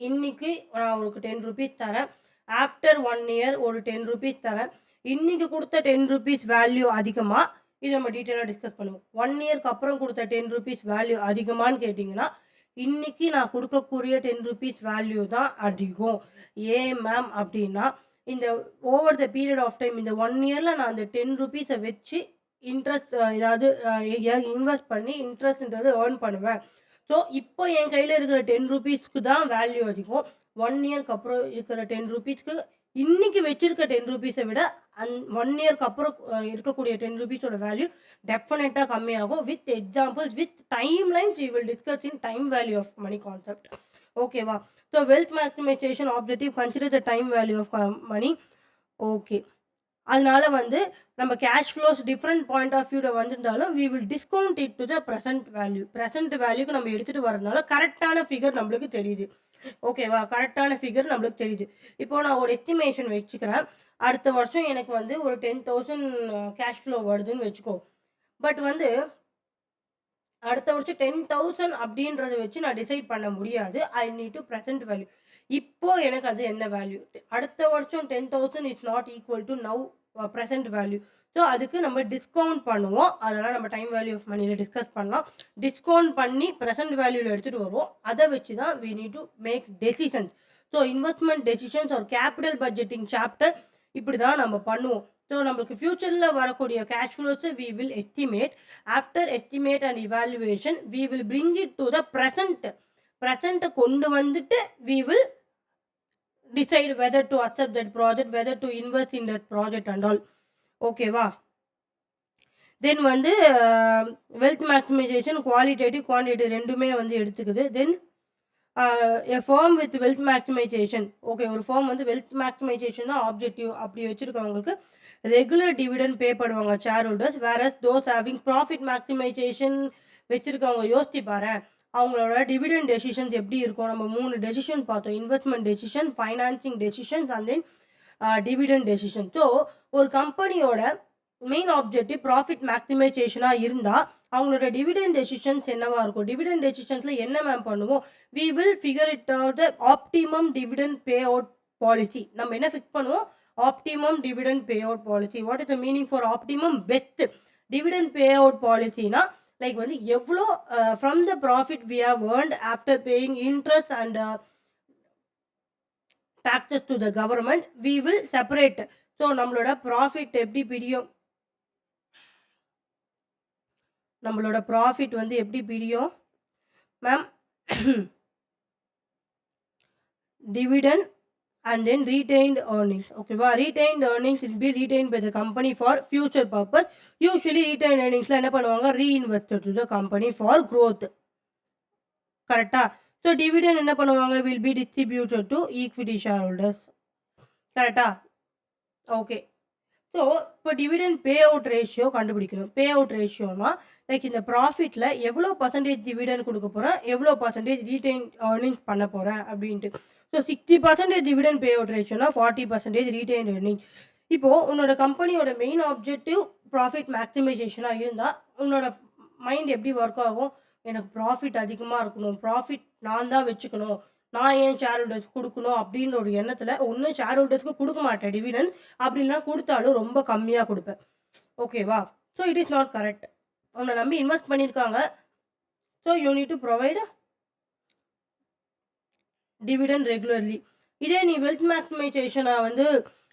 A: இன்னைக்கு நான் ஒரு 10 rupees தரேன், ஆஃப்டர் 1 இயர் ஒரு 10 rupees தரேன். இன்னைக்கு கொடுத்த 10 rupees வேல்யூ அதிகமாக, இது நம்ம டீட்டெயிலாக டிஸ்கஸ் பண்ணுவோம். 1 இயர்க்கு அப்புறம் கொடுத்த 10 rupees வேல்யூ அதிகமானு கேட்டிங்கன்னா, இன்னைக்கு நான் கொடுக்கக்கூடிய 10 rupees வேல்யூ தான் அதிகம். ஏன் மேம் அப்படின்னா, இந்த over the period of time இந்த 1 இயரில் நான் அந்த 10 rupees வச்சு இன்ட்ரெஸ்ட் ஏதாவது இன்வெஸ்ட் பண்ணி இன்ட்ரெஸ்ட்ன்றது ஏர்ன் பண்ணுவேன். ஸோ இப்போ என் கையில் இருக்கிற 10 rupeesக்கு தான் வேல்யூ அதிகம். 1 இயர்க்கு அப்புறம் இருக்கிற 10 rupeesக்கு இன்னைக்கு வச்சிருக்க 10 ரூபீஸை விட 1 இயர்க்கு அப்புறம் இருக்கக்கூடிய 10 ரூபீஸோட வேல்யூ டெஃபினட்டா கம்மியாகும். With examples, with time lines we will discuss in time value of money concept. ஓகேவா? So wealth maximization objective consider the time value of money. Okay. அதனால வந்து நம்ம cash flows different point of வியூவில் வந்திருந்தாலும் we will discount it to the present value. Present வேல்யூக்கு நம்ம எடுத்துகிட்டு வரதுனால கரெக்டான ஃபிகர் நம்மளுக்கு தெரியுது. ஓகேவா? கரெக்டான ஃபிகர் நம்மளுக்கு தெரியுது. இப்போ நான் ஒரு எஸ்டிமேஷன் வச்சுக்கிறேன். அடுத்த வருஷம் எனக்கு வந்து ஒரு 10,000 கேஷ் ஃப்ளோ வருதுன்னு வச்சுக்கோ. பட் வந்து அடுத்த வருஷம் 10,000 அப்படின்றத வச்சு நான் டிசைட் பண்ண முடியாது. I need to present value. இப்போ எனக்கு அது என்ன வேல்யூ? அடுத்த வருஷம் 10,000 is not equal to now present value. So அதுக்கு நம்ம டிஸ்கவுண்ட் பண்ணுவோம். அதெல்லாம் நம்ம டைம் வேல்யூ ஆஃப் மணியில் டிஸ்கஸ் பண்ணலாம். டிஸ்கவுண்ட் பண்ணி ப்ரெசென்ட் வேல்யூவில் எடுத்துகிட்டு வருவோம். அதை வச்சு தான் we need to make decisions. So investment decisions ஒரு கேபிட்டல் பட்ஜெட்டிங் சாப்டர் இப்படி தான் நம்ம பண்ணுவோம். ஸோ நம்மளுக்கு ஃபியூச்சரில் வரக்கூடிய கேஷ் ஃப்ளோஸை we will estimate. After estimate and evaluation we will bring it to the ப்ரெசென்ட்டை கொண்டு வந்துட்டு we will decide whether to accept that project, whether to invest in that project and all. ஓகேவா? தென் வந்து wealth maximisation qualitative குவான்டிட்டேட்டிவ் ரெண்டுமே வந்து எடுத்துக்குது. Then a firm with wealth maximization. Okay, ஒரு firm வந்து வெல்த் மேக்ஸிமைசேஷன் தான் ஆப்ஜெக்டிவ் அப்படி வச்சுருக்கவங்களுக்கு ரெகுலர் டிவிடெண்ட் பே பண்ணுவாங்க share holders. Whereas those having profit maximization வச்சுருக்கவங்க யோசிச்சு பாரு, அவங்களோட டிவிடெண்ட் டெசிஷன்ஸ் எப்படி இருக்கும். நம்ம 3 டெசிஷன் பார்த்தோம். Investment decision, financing decisions and then dividend decision. So ஒரு கம்பெனியோட மெயின் ஆப்ஜெக்டிவ் ப்ராஃபிட் மேக்ஸிமைசேஷனாக இருந்தால் அவங்களோட டிவிடெண்ட் டெசிஷன்ஸ் என்னவாக இருக்கும்? டிவிடெண்ட் டெசிஷன்ஸில் என்ன மேம் பண்ணுவோம்? We will figure it out the optimum dividend pay out policy. நம்ம என்ன ஃபிக்ஸ் பண்ணுவோம்? Optimum dividend pay out policy. What is the meaning for optimum? Best dividend pay out பாலிசினா like வந்து எவ்வளோ from the profit we have earned after paying interest and taxes to the government, we will separate. So நம்மளோட profit எப்படி பிரியும்? நம்மளோட profit வந்து எப்படி பிரியும் ma'am? Dividend and then retained earnings. ஓகேவா? retained earnings will be retained by the company for future purpose. Usually retained earningsல என்ன பண்ணுவாங்க? reinvested to the company for growth. கரெக்டா? ஸோ டிவிடெண்ட் என்ன பண்ணுவாங்க? will be distributed to equity shareholders. கரெக்டா? Okay. So இப்போ dividend pay out ratio கண்டுபிடிக்கணும். பே out ரேஷியோனா like இந்த ப்ராஃபிட்டில் எவ்வளோ பர்சன்டேஜ் டிவிடெண்ட் கொடுக்க போகிறேன், எவ்வளோ பர்சன்டேஜ் ரீடைன் ஏர்னிங்ஸ் பண்ண போகிறேன் அப்படின்ட்டு. ஸோ 60% டிவிடெண்ட் பே அவுட் ரேஷியோனா 40% ரீடைன் ஏர்னிங். இப்போது உன்னோட கம்பெனியோட மெயின் ஆப்ஜெக்டிவ் ப்ராஃபிட் மேக்ஸிமைசேஷனாக இருந்தால் உன்னோட மைண்ட் எப்படி ஒர்க் ஆகும்? எனக்கு ப்ராஃபிட் அதிகமாக இருக்கணும், ப்ராஃபிட் நான் தான் வச்சுக்கணும், நான் ஏன் ஷேர் ஹோல்டர்ஸ் கொடுக்கணும் அப்படின்ற ஒரு எண்ணத்தில் ஒன்றும் ஷேர் ஹோல்டர்ஸ்க்கு கொடுக்க மாட்டேன் டிவிடெண்ட். அப்படின்னா கொடுத்தாலும் ரொம்ப கம்மியாக கொடுப்பேன். ஓகேவா? So it is not correct. உன்னை நம்பி இன்வெஸ்ட் பண்ணியிருக்காங்க. So you need to provide dividend regularly. இதே நீ வெல்த் மேக்ஸிமைசேஷனை வந்து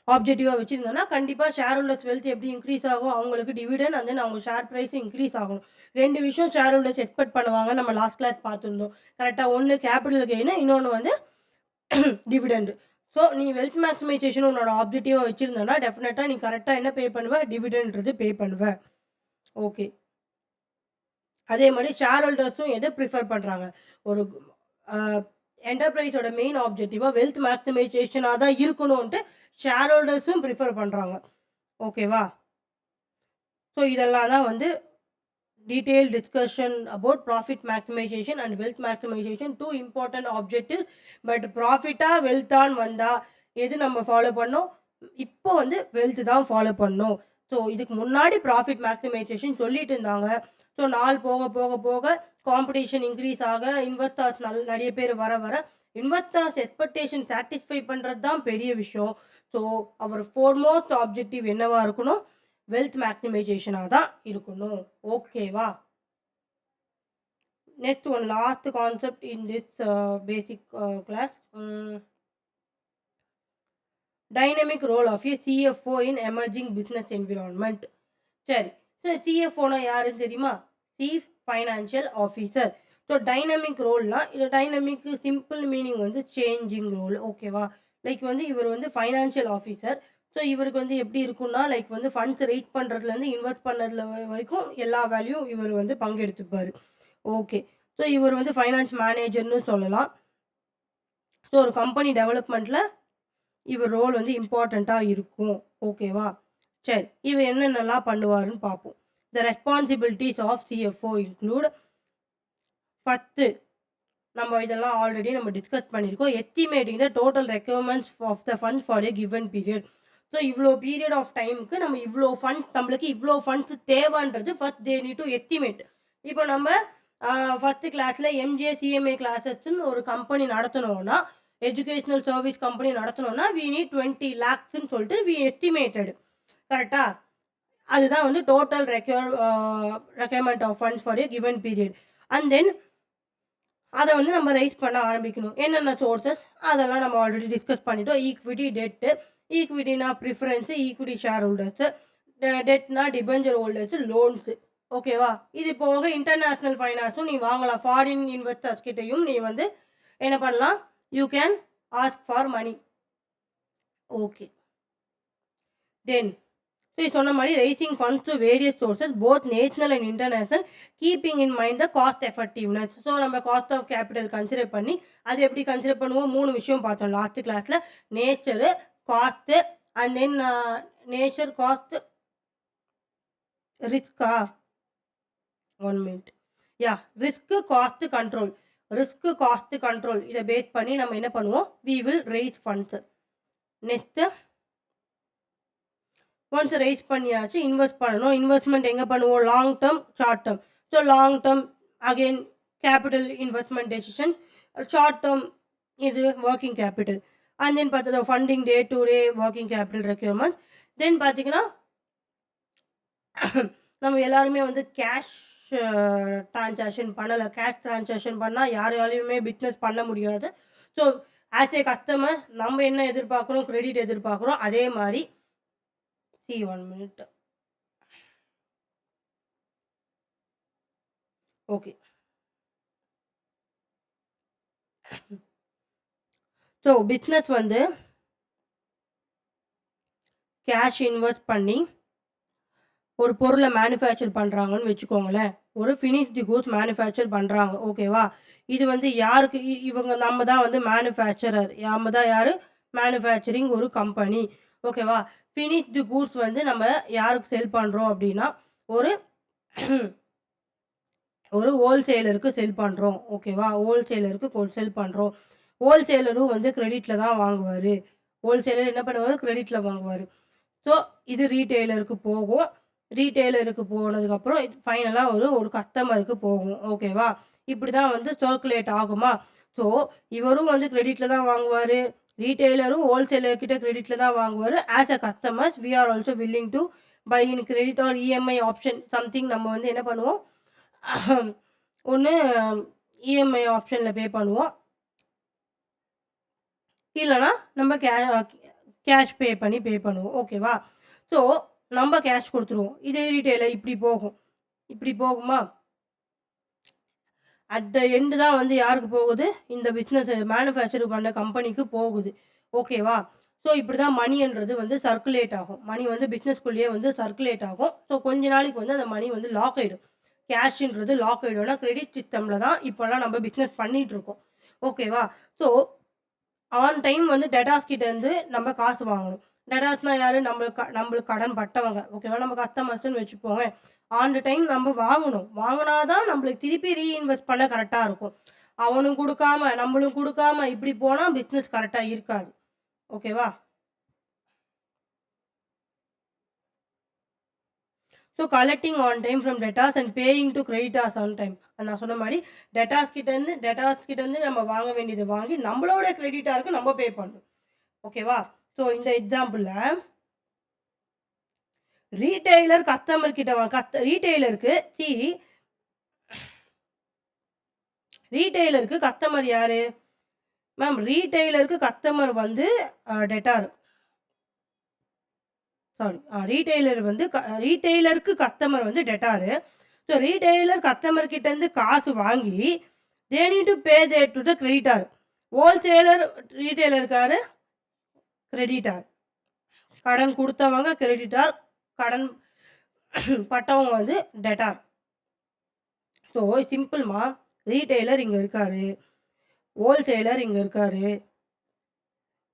A: ஆப்ஜெக்டிவாக வச்சுருந்தோன்னா கண்டிப்பாக ஷேர் ஹோல்டர்ஸ் வெல்த் எப்படி இன்க்ரீஸ் ஆகும்? அவங்களுக்கு டிவிடெண்ட் அண்ட் தென் அவங்க ஷேர் ப்ரைஸும் இன்க்ரீஸ் ஆகணும். 2 விஷயம் ஷேர் ஹோல்டர்ஸ் எக்ஸ்பெக்ட் பண்ணுவாங்க. நம்ம லாஸ்ட் கிளாஸ் பார்த்துருந்தோம். கரெக்டாக, ஒன்று கேபிட்டல் கெயின், இன்னொன்று வந்து டிவிடெண்ட். ஸோ நீ வெல்த் மேக்ஸிமைசேஷன் உன்னோட ஆப்ஜெக்டிவாக வச்சுருந்தோன்னா டெஃபினட்டாக நீ கரெக்டாக என்ன பே பண்ணுவ? டிவிடெண்ட்றது பே பண்ணுவ. ஓகே. அதே மாதிரி ஷேர் ஹோல்டர்ஸும் எதை ப்ரிஃபர் பண்ணுறாங்க? ஒரு என்டர்பிரைஸோட மெயின் ஆப்ஜெக்டிவாக வெல்த் மேக்ஸிமைசேஷனாக தான் இருக்கணும்ன்ட்டு ஷேர் ஹோல்டர்ஸும் ப்ரிஃபர் பண்ணுறாங்க. ஓகேவா? ஸோ இதெல்லாம் தான் வந்து detailed discussion about profit maximization and wealth maximization, 2 important objectives. But ப்ராஃபிட்டாக வெல்த்தான் வந்தால் எது நம்ம ஃபாலோ பண்ணோம்? இப்போ வந்து வெல்த் தான் ஃபாலோ பண்ணோம். ஸோ இதுக்கு முன்னாடி ப்ராஃபிட் மேக்ஸிமைசேஷன் சொல்லிட்டு இருந்தாங்க. ஸோ நாள் போக போக போக காம்படிஷன் இன்க்ரீஸ் ஆக இன்வெஸ்டர்ஸ் நிறைய பேர் வர வர இன்வெஸ்டர்ஸ் எக்ஸ்பெக்டேஷன் சாட்டிஸ்ஃபை பண்ணுறது தான் பெரிய விஷயம். ஸோ அவர் ஃபோர்மோஸ்ட் ஆப்ஜெக்டிவ் என்னவாக இருக்கணும்? வெல்த் மேக்ஸிமைசேஷனாக தான் இருக்கணும். ஓகேவா? Next one last concept in this basic class, dynamic role of a CFO in emerging business environment. சரி, ஸோ சிஎஃப்ஓனா யாருன்னு தெரியுமா? Chief financial officer. So dynamic ரோல்னா இது டைனமிக் சிம்பிள் மீனிங் வந்து சேஞ்சிங் ரோல். ஓகேவா? லைக் வந்து இவர் வந்து ஃபைனான்ஷியல் ஆஃபீஸர். ஸோ இவருக்கு வந்து எப்படி இருக்கும்னா, லைக் வந்து ஃபண்ட்ஸ் ரெய்ஸ் பண்ணுறதுலேருந்து இன்வெஸ்ட் பண்ணதுல வரைக்கும் எல்லா வேலையும் இவர் வந்து பங்கெடுத்துப்பாரு. ஓகே. ஸோ இவர் வந்து ஃபைனான்ஸ் மேனேஜர்ன்னு சொல்லலாம். ஸோ ஒரு கம்பெனி டெவலப்மெண்ட்ல இவர் ரோல் வந்து இம்பார்ட்டண்ட்டா இருக்கும். ஓகேவா? சரி. இவர் என்னென்னலாம் பண்ணுவாருன்னு பார்ப்போம். The responsibilities of CFO include 10 நம்ம இதெல்லாம் ஆல்ரெடி நம்ம டிஸ்கஸ் பண்ணியிருக்கோம். Estimating the total requirements of the funds for a given period. So இவ்வளோ பீரியட் ஆஃப் டைமுக்கு நம்ம இவ்வளோ ஃபண்ட்ஸ் நம்மளுக்கு இவ்வளோ ஃபண்ட்ஸ் தேவைன்றது first they need to estimate. இப்போ நம்ம ஃபர்ஸ்ட் கிளாஸில் எம்ஜிஏ சிஎம்ஏ கிளாஸஸ்ன்னு ஒரு கம்பெனி நடத்தணும்னா, எஜுகேஷனல் சர்வீஸ் கம்பெனி நடத்தணும்னா வி நீட் 20 லேக்ஸ்ன்னு சொல்லிட்டு வி எஸ்டிமேட்டட். கரெக்டா? அதுதான் வந்து total requirement of funds for a given period. And then அத வந்து நம்ம ரைஸ் பண்ண ஆரம்பிக்கணும். என்னென்ன சோர்சஸ் அதெல்லாம் நம்ம ஆல்ரெடி டிஸ்கஸ் பண்ணிட்டோம். Equity, debt. ஈக்விட்டினா ப்ரிஃபரன்ஸு, ஈக்விட்டி ஷேர் ஹோல்டர்ஸு, டெட்னா டிபெஞ்சர் ஹோல்டர்ஸு, லோன்ஸு. ஓகேவா? இது போக இன்டர்நேஷனல் ஃபைனான்ஸும் நீ வாங்கலாம். ஃபாரின் இன்வெஸ்டர்ஸ் கிட்டயும் நீ வந்து என்ன பண்ணலாம்? You can ask for money. Okay. Then சொன்ன மாதிரி raising funds to various sources both national and international keeping in mind the cost effectiveness. So நம்ம காஸ்ட் ஆஃப் கேபிட்டல் கன்சிடர் பண்ணி அது எப்படி கன்சிடர் பண்ணுவோம்? 3 விஷயம் பார்த்தோம் லாஸ்ட் கிளாஸில். Nature, cost and then nature, cost, ரிஸ்கா? 1 minute. Yeah, risk, cost, control. Risk, cost, control இதை பேஸ் பண்ணி நம்ம என்ன பண்ணுவோம்? We will raise funds. Next once raise பண்ணியாச்சு, இன்வெஸ்ட் பண்ணணும். இன்வெஸ்ட்மெண்ட் எங்கே பண்ணுவோம்? Long term, short term. So long term again capital investment decision. Short term இது ஒர்க்கிங் கேபிட்டல். அண்ட் தென் பார்த்தது funding day to day working capital requirements. Then பார்த்தீங்கன்னா நம்ம எல்லாருமே வந்து கேஷ் ட்ரான்சாக்ஷன் பண்ணலை. கேஷ் ட்ரான்சாக்ஷன் பண்ணால் யாராலையுமே பிஸ்னஸ் பண்ண முடியாது. ஸோ ஆஸ் ஏ கஸ்டமர் நம்ம என்ன எதிர்பார்க்குறோம்? கிரெடிட் எதிர்பார்க்குறோம். அதே மாதிரி 1 minute. ஓகே. ஸோ பிஸ்னஸ் வந்து கேஷ் இன்வெஸ்ட் பண்ணி ஒரு பொருளை மேனுஃபேக்சர் பண்ணுறாங்கன்னு வச்சுக்கோங்களேன். ஒரு ஃபினிஷ்டு கூட்ஸ் மேனுஃபேக்சர் பண்ணுறாங்க. ஓகேவா? இது வந்து யாருக்கு? இவங்க நம்ம தான் வந்து மேனுஃபேக்சரர். நம்ம தான் யார்? மேனுஃபேக்சரிங் ஒரு கம்பெனி. ஓகேவா? ஃபினிஷ்டு கூட்ஸ் வந்து நம்ம யாருக்கு செல் பண்ணுறோம் அப்படின்னா ஒரு ஒரு ஹோல்சேலருக்கு செல் பண்ணுறோம். ஓகேவா? ஹோல்சேலருக்கு செல் பண்ணுறோம். ஹோல்சேலரும் வந்து கிரெடிட்டில் தான் வாங்குவார். ஹோல்சேலர் என்ன பண்ணுவார்? கிரெடிட்டில் வாங்குவார். ஸோ இது ரீட்டெய்லருக்கு போகும். ரீட்டெய்லருக்கு போனதுக்கப்புறம் ஃபைனலாக ஒரு கஸ்டமருக்கு போகும். ஓகேவா? இப்படி தான் வந்து சர்க்குலேட் ஆகுமா? ஸோ இவரும் வந்து கிரெடிட்டில் தான் வாங்குவார். ரீட்டெய்லரும் ஹோல்சேலர்கிட்ட கிரெடிட்டில் தான் வாங்குவார். As a customers we are also willing to buy in credit or EMI option something. நம்ம வந்து என்ன பண்ணுவோம்? ஒன்று இஎம்ஐ ஆப்ஷனில் பே பண்ணுவோம். இல்லைனா நம்ம கேஷ் பே பண்ணுவோம். ஓகேவா? ஸோ நம்ம கேஷ் கொடுத்துருவோம். இதே ரீட்டெயிலர் இப்படி போகும். இப்படி போகுமா? அட் த எண்டு தான் வந்து யாருக்கு போகுது? இந்த பிஸ்னஸ் மேனுஃபேக்சர் பண்ண கம்பெனிக்கு போகுது. ஓகேவா? ஸோ இப்படி தான் மணின்றது வந்து சர்க்குலேட் ஆகும். மணி வந்து பிஸ்னஸ்குள்ளேயே வந்து சர்க்குலேட் ஆகும். ஸோ கொஞ்ச நாளைக்கு வந்து அந்த மணி வந்து லாக் ஆகிடும். கேஷ்ன்றது லாக் ஆகிடும்னா கிரெடிட் சிஸ்டமில் தான் இப்போல்லாம் நம்ம பிஸ்னஸ் பண்ணிகிட்ருக்கோம். ஓகேவா? ஸோ ஆன் டைம் வந்து டெட்டாஸ் கிட்டேருந்து நம்ம காசு வாங்கணும். டெட்டாஸ்னால் யார்? நம்மளுக்கு கடன் பட்டவங்க. ஓகேவா? நம்ம கஸ்டமர்ஸ்ன்னு வச்சுப்போங்க. ஆன் த டைம் நம்ம வாங்கணும். வாங்கினா தான் நம்மளுக்கு திருப்பி ரீஇன்வெஸ்ட் பண்ண கரெக்டாக இருக்கும். அவனும் கொடுக்காம நம்மளும் கொடுக்காம இப்படி போனால் பிஸ்னஸ் கரெக்டாக இருக்காது. ஓகேவா? So collecting on time from debtors and paying to creditors on time. நான் சொன்ன மாதிரி டெட்டாஸ் கிட்டேருந்து நம்ம வாங்க வேண்டியதை வாங்கி நம்மளோட கிரெடிட்டாருக்கு நம்ம பே பண்ணணும். ஓகேவா? ஸோ இந்த எக்ஸாம்பிளில் ரீட்டெய்லர் கஸ்டமர் கிட்ட ரீட்டெய்லருக்கு கஸ்டமர் யாரு மேம்? ரீட்டெய்லருக்கு கஸ்டமர் வந்து டெட்டார். சாரி, ரீட்டெய்லருக்கு கஸ்டமர் வந்து டெட்டாரு. ஸோ ரீட்டெய்லர் கஸ்டமர் கிட்டேருந்து காசு வாங்கி they need to pay that to the creditor. Wholesaler ரீட்டெய்லருக்காரு கிரெடிட்டார். கடன் குடுத்தவங்க கிரெடிட்டார். கடன் பட்டவங்க வந்து டெட்டார். ஸோ சிம்பிள்மா. ரீட்டெய்லர் இங்க இருக்காரு. ஹோல்சேலர் இங்க இருக்காரு.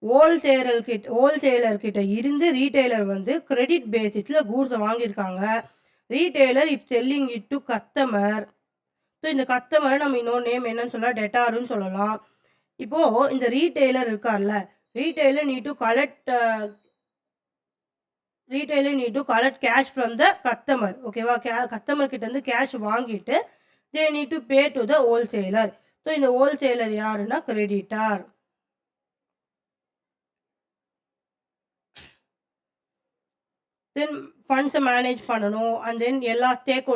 A: ஹோல்சேலர் கிட்ட இருந்து ரீட்டெய்லர் வந்து கிரெடிட் பேசிஸ்ல கூட்ஸ வாங்கியிருக்காங்க. Retailer is selling it to customer. So இந்த கஸ்டமர நம்ம இன்னொரு நேம் என்னன்னு சொல்லலாம்? டெட்டார்ன்னு சொல்லலாம். இப்போ இந்த ரீட்டெய்லர் இருக்கார்ல, retailer need to collect cash from the customer. ஓகேவா? கஸ்டமர் கிட்ட இருந்து கேஷ் வாங்கிட்டு தே need to pay to the wholesaler. So இந்த ஹோல்சேலர் யாருன்னா கிரெடிட்டார். தென் ஃபண்ட்ஸை மேனேஜ் பண்ணணும். அண்ட் தென் எல்லா ஸ்டேக்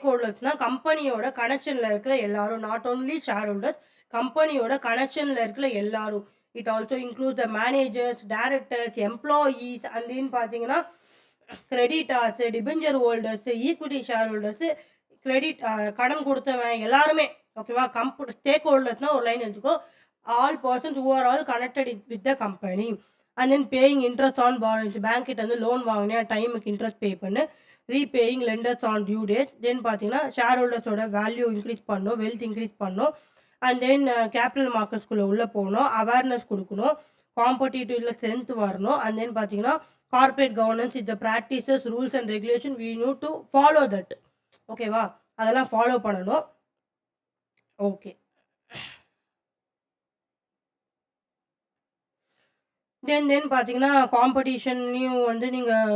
A: ஹோல்டர்ஸ்னா கம்பெனியோட கனெக்ஷனில் இருக்கிற எல்லாரும். நாட் ஓன்லி ஷேர் ஹோல்டர்ஸ், கம்பெனியோட கனெக்ஷனில் இருக்கிற எல்லாரும். It also include the managers, directors, employees and then பார்த்தீங்கன்னா creditors, debenture holders, equity share holders, கடன் கொடுத்தவன் எல்லாருமே. ஓகேவா? ஸ்டேக் ஹோல்டர்ஸ்னா ஒரு லைன் எடுத்துக்கோ. All persons who are all connected with the company. And then paying interest on borrowings. Bank கிட்ட வந்து லோன் வாங்கினேன், டைமுக்கு இன்ட்ரெஸ்ட் பே பண்ணு. Repaying lenders on due date. Then பார்த்தீங்கன்னா ஷேர் ஹோல்டர்ஸோட வேல்யூ இன்க்ரீஸ் பண்ணணும், வெல்த் இன்க்ரீஸ் பண்ணணும். அண்ட் தென் கேபிட்டல் மார்க்கெட்ஸ்குள்ளே உள்ளே போகணும், அவேர்னஸ் கொடுக்கணும், காம்படிட்டிவ்ல ஸ்ட்ரென்த் வரணும். அண்ட் தென் பார்த்தீங்கன்னா corporate governance is the practices, rules and regulation we need to follow that. ஓகேவா? அதெல்லாம் ஃபாலோ பண்ணணும். ஓகே. தென் பார்த்தீங்கன்னா காம்படிஷன்லையும் வந்து நீங்கள்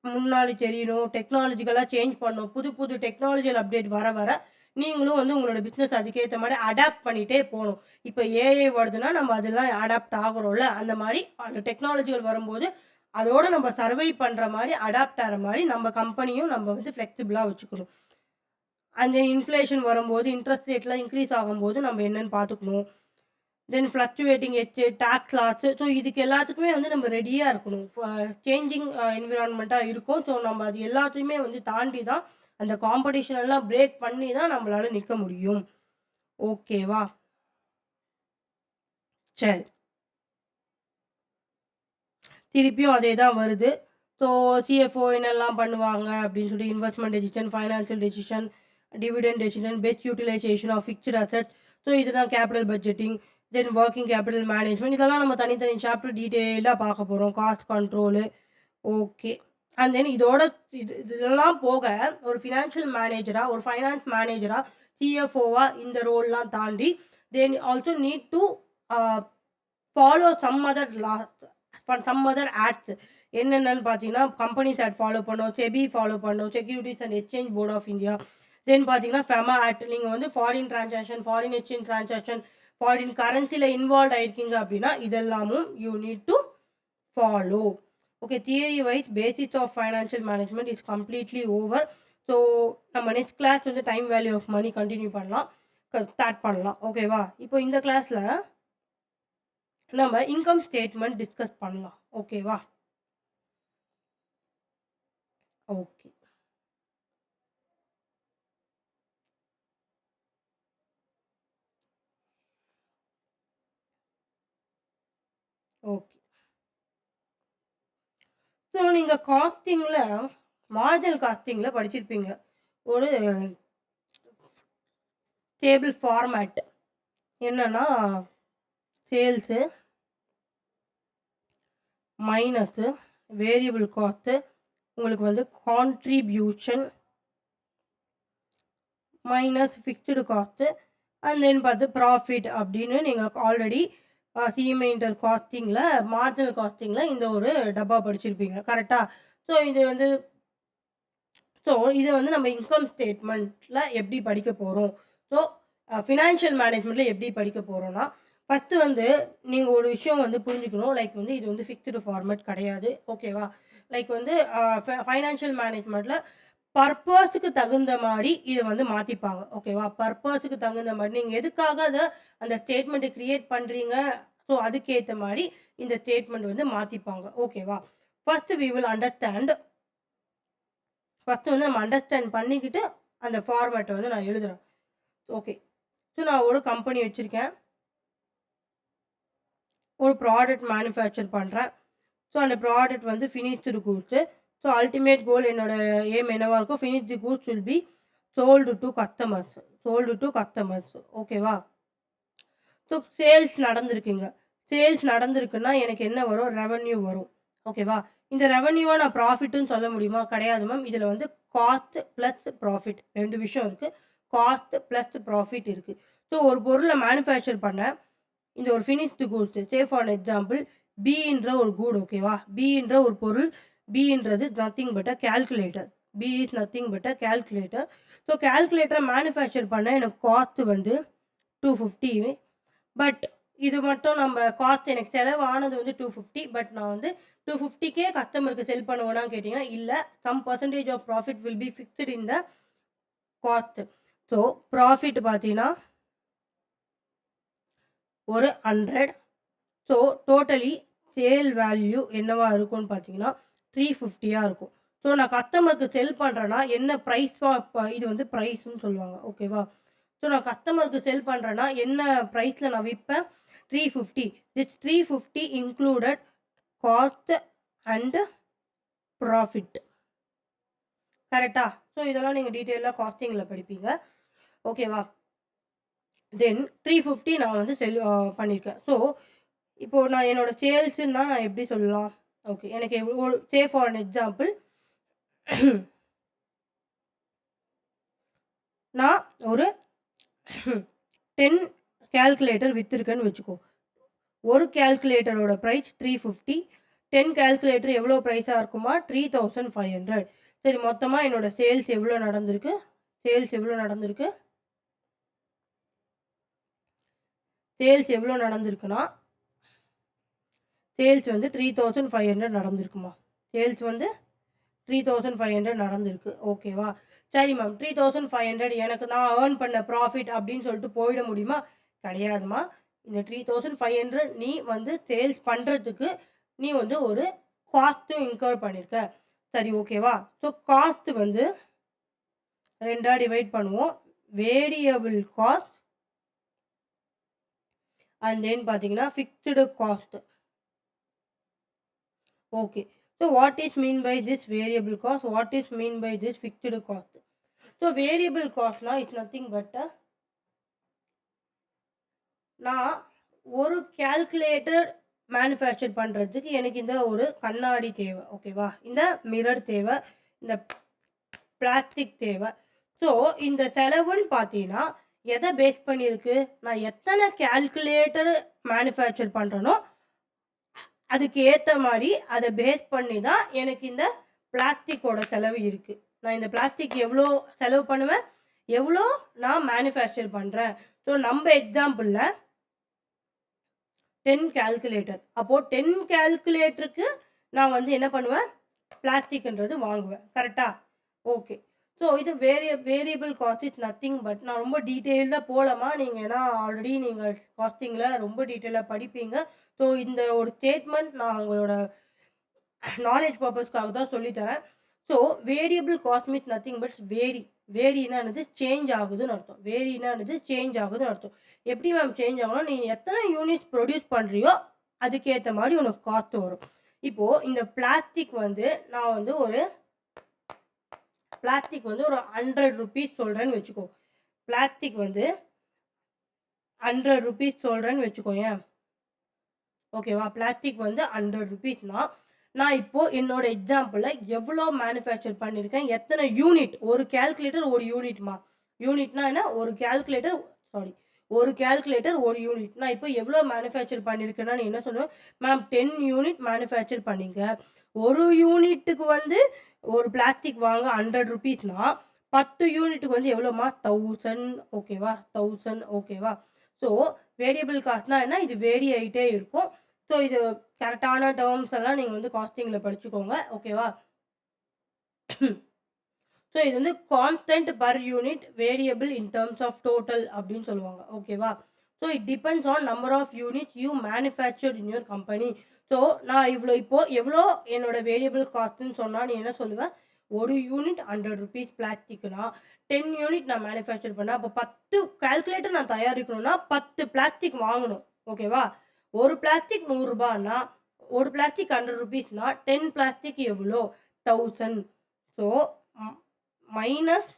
A: முன்னாடி தெரியணும். டெக்னாலஜிக்கலாக சேஞ்ச் பண்ணணும். புது புது டெக்னாலஜிக்கல் அப்டேட் வர வர நீங்களும் வந்து உங்களோட பிஸ்னஸ் அதுக்கேற்ற மாதிரி அடாப்ட் பண்ணிகிட்டே போகணும். இப்போ ஏஐ வருதுன்னா நம்ம அதெல்லாம் அடாப்ட் ஆகுறோம்ல, அந்த மாதிரி அந்த டெக்னாலஜிகள் வரும்போது அதோட நம்ம சர்வை பண்ணுற மாதிரி அடாப்ட் ஆகிற மாதிரி நம்ம கம்பெனியும் நம்ம வந்து ஃப்ளெக்சிபிளாக வச்சுக்கணும். அந்த இன்ஃப்ளேஷன் வரும்போது இன்ட்ரெஸ்ட் ரேட்லாம் இன்க்ரீஸ் ஆகும்போது நம்ம என்னன்னு பார்த்துக்கணும். தென் ஃப்ளக்சுவேட்டிங் டாக்ஸ் லாஸ். ஸோ இதுக்கு எல்லாத்துக்குமே வந்து நம்ம ரெடியாக இருக்கணும். சேஞ்சிங் என்விரான்மெண்ட்டாக இருக்கும். ஸோ நம்ம அது எல்லாத்தையுமே வந்து தாண்டி தான் அந்த காம்படிஷன் எல்லாம் பிரேக் பண்ணி தான் நம்மளால நிற்க முடியும். ஓகேவா? சரி. திருப்பியும் அதே தான் வருது. ஸோ சிஎஃப்ஓ என்னெல்லாம் பண்ணுவாங்க அப்படின்னு சொல்லி investment decision, financial decision, dividend decision, best utilization of fixed assets. So இதுதான் capital budgeting. Then working capital management. இதெல்லாம் நம்ம தனித்தனி சாப்டர் டீட்டெயிலாக பார்க்க போகிறோம். Cost control. Okay. And then இதெல்லாம் போக ஒரு ஃபினான்ஷியல் மேனேஜராக, ஒரு ஃபைனான்ஸ் மேனேஜராக, சிஎஃப்ஓவா இந்த ரோல்லாம் தாண்டி then also need to follow some other acts. என்னென்னு பார்த்தீங்கன்னா கம்பெனிஸ் ஆக்ட் ஃபாலோ பண்ணோம், செபி ஃபாலோ பண்ணோம், securities and exchange board of India. Then பார்த்தீங்கன்னா ஃபெமா ஆக்ட். நீங்கள் வந்து foreign transaction, foreign exchange transaction, foreign கரன்சியில் இன்வால்வ் ஆயிருக்கீங்க அப்படின்னா இதெல்லாமும் you need to follow. Okay. Theory wise basis of financial management is completely over. So நம்ம next class வந்து time value of money continue பண்ணலாம், ஸ்டார்ட் பண்ணலாம். ஓகேவா? இப்போ இந்த கிளாஸில் நம்ம இன்கம் ஸ்டேட்மெண்ட் டிஸ்கஸ் பண்ணலாம். ஓகேவா? ஓகே. ஓகே. ஸோ நீங்கள் காஸ்டிங்கில், மார்ஜினல் காஸ்டிங்கில் படிச்சிருப்பீங்க. ஒரு டேபிள் ஃபார்மேட் என்னன்னா சேல்ஸு மைனஸு வேரியபிள் காஸ்ட்டு, உங்களுக்கு வந்து contribution minus fixed cost, and தென் பார்த்து ப்ராஃபிட் அப்படின்னு நீங்கள் ஆல்ரெடி சிஎம்ஏ இன்டர் காஸ்டிங்கில், மார்ஜினல் காஸ்டிங்கில் இந்த ஒரு டப்பா படிச்சிருப்பீங்க. கரெக்டாக? ஸோ இதை வந்து நம்ம இன்கம் ஸ்டேட்மெண்ட்டில் எப்படி படிக்க போகிறோம்? ஸோ ஃபினான்ஷியல் மேனேஜ்மெண்ட்டில் எப்படி படிக்க போகிறோன்னா, ஃபஸ்ட்டு வந்து நீங்கள் ஒரு விஷயம் வந்து புரிஞ்சுக்கணும். லைக் வந்து இது வந்து ஃபிக்ஸ்டு ஃபார்மேட் கிடையாது. ஓகேவா? லைக் வந்து ஃபைனான்ஷியல் மேனேஜ்மெண்ட்டில் பர்பஸுக்கு தகுந்த மாதிரி இதை வந்து மாற்றிப்பாங்க. ஓகேவா? பர்பஸுக்கு தகுந்த மாதிரி நீங்கள் எதுக்காக அந்த ஸ்டேட்மெண்ட்டை க்ரியேட் பண்ணுறீங்க, ஸோ அதுக்கேற்ற மாதிரி இந்த ஸ்டேட்மெண்ட் வந்து மாற்றிப்பாங்க. ஓகேவா? First we will understand. First வந்து நம்ம அண்டர்ஸ்டாண்ட் பண்ணிக்கிட்டு அந்த ஃபார்மேட்டை வந்து நான் எழுதுகிறேன். ஓகே. ஸோ நான் ஒரு கம்பெனி வச்சுருக்கேன். ஒரு ப்ராடக்ட் மேனுஃபேக்சர் பண்ணுறேன். ஸோ அந்த ப்ராடக்ட் வந்து finished goods. So ultimate goal என்னோட எய்ம் என்னவா இருக்கும்? Finished goods will be sold to customers. Sold to customers. ஓகேவா? ஸோ சேல்ஸ் நடந்திருக்குங்க. சேல்ஸ் நடந்திருக்குன்னா எனக்கு என்ன வரும்? ரெவென்யூ வரும். ஓகேவா? இந்த ரெவென்யூவ நான் ப்ராஃபிட்டுன்னு சொல்ல முடியுமா? கிடையாது மேம். இதில வந்து காஸ்ட் ப்ளஸ் ப்ராஃபிட் 2 விஷயம் இருக்கு. காஸ்ட் ப்ளஸ் ப்ராஃபிட் இருக்கு. ஸோ ஒரு பொருள மேனுஃபேக்சர் பண்ணேன். இந்த ஒரு finished goods say for example பீன்ற ஒரு கூட் ஓகேவா? பீன்ற ஒரு பொருள். பீன்றது nothing but a calculator. B is nothing but a calculator. So கால்குலேட்டர மேனுஃபேக்சர் பண்ண எனக்கு காஸ்ட் வந்து 250. பட் இது மட்டும் நம்ம காஸ்ட் எனக்கு செலவு ஆனது வந்து 250. பட் நான் வந்து 250க்கே கஸ்டமருக்கு செல் பண்ணுவேனான்னு கேட்டிங்கன்னா, இல்ல. Some percentage of profit will be fixed in the cost. So profit பார்த்தீங்கன்னா ஒரு 100. ஸோ டோட்டலி சேல் வேல்யூ என்னவா இருக்கும்னு பார்த்தீங்கன்னா 350 இருக்கும். ஸோ நான் கஸ்டமருக்கு செல் பண்ணுறேன்னா என்ன ப்ரைஸ் இது வந்து ப்ரைஸ்ன்னு சொல்லுவாங்க. ஓகேவா? ஸோ நான் கஸ்டமருக்கு செல் பண்ணுறேன்னா என்ன ப்ரைஸில் நான் விற்பேன்? 350. This 350 included cost and profit. கரெக்டா? ஸோ இதெல்லாம் நீங்கள் டீட்டெயிலாக காஸ்டிங்கில் படிப்பீங்க. ஓகேவா? தென் 350 நான் வந்து பண்ணியிருக்கேன். ஸோ இப்போ நான் என்னோட சேல்ஸ்ன்னா நான் எப்படி சொல்லலாம்? ஓகே. எனக்கு சே ஃபார் அன் எக்ஸாம்பிள் நான் ஒரு 10 கால்குலேட்டர் வித்திருக்கேன்னு வச்சுக்கோ. ஒரு கால்குலேட்டரோட பிரைஸ் 350. 10 கால்குலேட்டர் எவ்வளோ பிரைஸா இருக்குமா? 3500. சரி, மொத்தமா என்னோட சேல்ஸ் எவ்வளோ நடந்திருக்கு? சேல்ஸ் எவ்வளோ நடந்திருக்கு? சேல்ஸ் எவ்வளோ நடந்திருக்குன்னா, சேல்ஸ் வந்து 3500 நடந்திருக்குமா? சேல்ஸ் வந்து 3500 நடந்திருக்கு. ஓகேவா? சரி மேம். 3500 எனக்கு நான் ஏர்ன் பண்ண ப்ராஃபிட் அப்படின்னு சொல்லிட்டு போயிட முடியுமா? கிடையாதும்மா. இந்த 3500 நீ வந்து சேல்ஸ் பண்ணுறதுக்கு நீ வந்து ஒரு காஸ்ட்டும் இன்கர் பண்ணியிருக்க. சரி, ஓகேவா? ஸோ காஸ்ட் வந்து 2ஆ டிவைட் பண்ணுவோம். வேரியபிள் காஸ்ட் அண்ட் தென் பார்த்தீங்கன்னா fixed cost. Okay. So what is mean by this variable cost? What is mean by this fixed cost? So variable cost na is nothing but நான் ஒரு calculator manufacture பண்ணுறதுக்கு எனக்கு இந்த ஒரு கண்ணாடி தேவை. ஓகேவா? இந்த மிரர் தேவை. இந்த பிளாஸ்டிக் தேவை. ஸோ இந்த செலவுன்னு பார்த்தீங்கன்னா எதை பேஸ் பண்ணியிருக்கு? நான் எத்தனை கால்குலேட்டர் மேனுஃபேக்சர் பண்ணுறனோ அதுக்கு ஏற்ற மாதிரி அதை பேஸ் பண்ணி தான் எனக்கு இந்த பிளாஸ்டிக்கோட செலவு இருக்குது. நான் இந்த பிளாஸ்டிக் எவ்வளோ செலவு பண்ணுவேன்? எவ்வளோ நான் மேனுஃபேக்சர் பண்ணுறேன்? ஸோ நம்ம எக்ஸாம்பிளில் 10 கால்குலேட்டர். அப்போது 10 கால்குலேட்டருக்கு நான் வந்து என்ன பண்ணுவேன்? பிளாஸ்டிக்ன்றது வாங்குவேன். கரெக்டாக? ஓகே. ஸோ இது variable cost is nothing but நான் ரொம்ப டீட்டெயில்டாக போகலாமா? நீங்கள் ஏன்னா ஆல்ரெடி நீங்கள் காஸ்டிங்கில் ரொம்ப டீட்டெயிலாக படிப்பீங்க. ஸோ இந்த ஒரு ஸ்டேட்மெண்ட் நான் உங்களோட நாலேஜ் பர்பஸ்க்காக தான் சொல்லித்தரேன். So variable cost means nothing but வேரினா என்னது? சேஞ்ச் ஆகுதுன்னு அர்த்தம். வேரினா என்னது? சேஞ்ச் ஆகுதுன்னு அர்த்தம். எப்படி மேம் சேஞ்ச் ஆகும்னா, நீ எத்தனை யூனிட்ஸ் ப்ரொடியூஸ் பண்ணுறியோ அதுக்கேற்ற மாதிரி உனக்கு காஸ்ட் வரும். இப்போது இந்த பிளாஸ்டிக் வந்து நான் வந்து ஒரு 100 ருபீஸ் சொல்கிறேன்னு வச்சுக்கோ. பிளாஸ்டிக் வந்து 100 ருபீஸ் சொல்கிறேன்னு வச்சுக்கோயேன். ஓகேவா? பிளாஸ்டிக் வந்து 100 ருபீஸ்னா நான் இப்போது என்னோட எக்ஸாம்பிளில் எவ்வளோ மேனுஃபேக்சர் பண்ணியிருக்கேன்? எத்தனை யூனிட்? ஒரு கால்குலேட்டர் ஒரு யூனிட்மா. யூனிட்னா என்ன? ஒரு கால்குலேட்டர் ஒரு யூனிட். நான் இப்போ எவ்வளோ மேனுஃபேக்சர் பண்ணியிருக்கேன்னா நீ என்ன சொல்லுவேன்? மேம் 10 யூனிட் மேனுஃபேக்சர் பண்ணிங்க. ஒரு யூனிட்டுக்கு வந்து ஒரு பிளாஸ்டிக் வாங்க 100 ருபீஸ்னா 10 யூனிட்டுக்கு வந்து எவ்வளோமா? 1000. ஓகேவா? 1000. ஓகேவா? ஸோ வேரியபிள் காஸ்ட்னா என்ன? இது வேரி ஆகிட்டே இருக்கும். ஸோ இது கரெக்டான டேர்ம்ஸ் எல்லாம் நீங்கள் வந்து காஸ்டிங்கில் படிச்சுக்கோங்க. ஓகேவா? ஸோ இது வந்து constant per unit variable in terms of total அப்படின்னு சொல்லுவாங்க. ஓகேவா? So it depends on number of units you manufactured in your company. So நான் இப்போது எவ்வளோ என்னோட வேரியபிள் காஸ்ட்டுன்னு சொன்னால் நீ என்ன சொல்லுவேன்? ஒரு யூனிட் 100 ருபீஸ் பிளாஸ்டிக்னா 10 யூனிட் நான் மேனுஃபேக்சர் பண்ணேன். அப்போ 10 கால்குலேட்டர் நான் தயாரிக்கணும்னா 10 பிளாஸ்டிக் வாங்கணும். ஓகேவா? ஒரு பிளாஸ்டிக் 100 ரூபான்னா, ஒரு பிளாஸ்டிக் 100 ரூபீஸ்னா 10 பிளாஸ்டிக் எவ்வளோ? 1000. So minus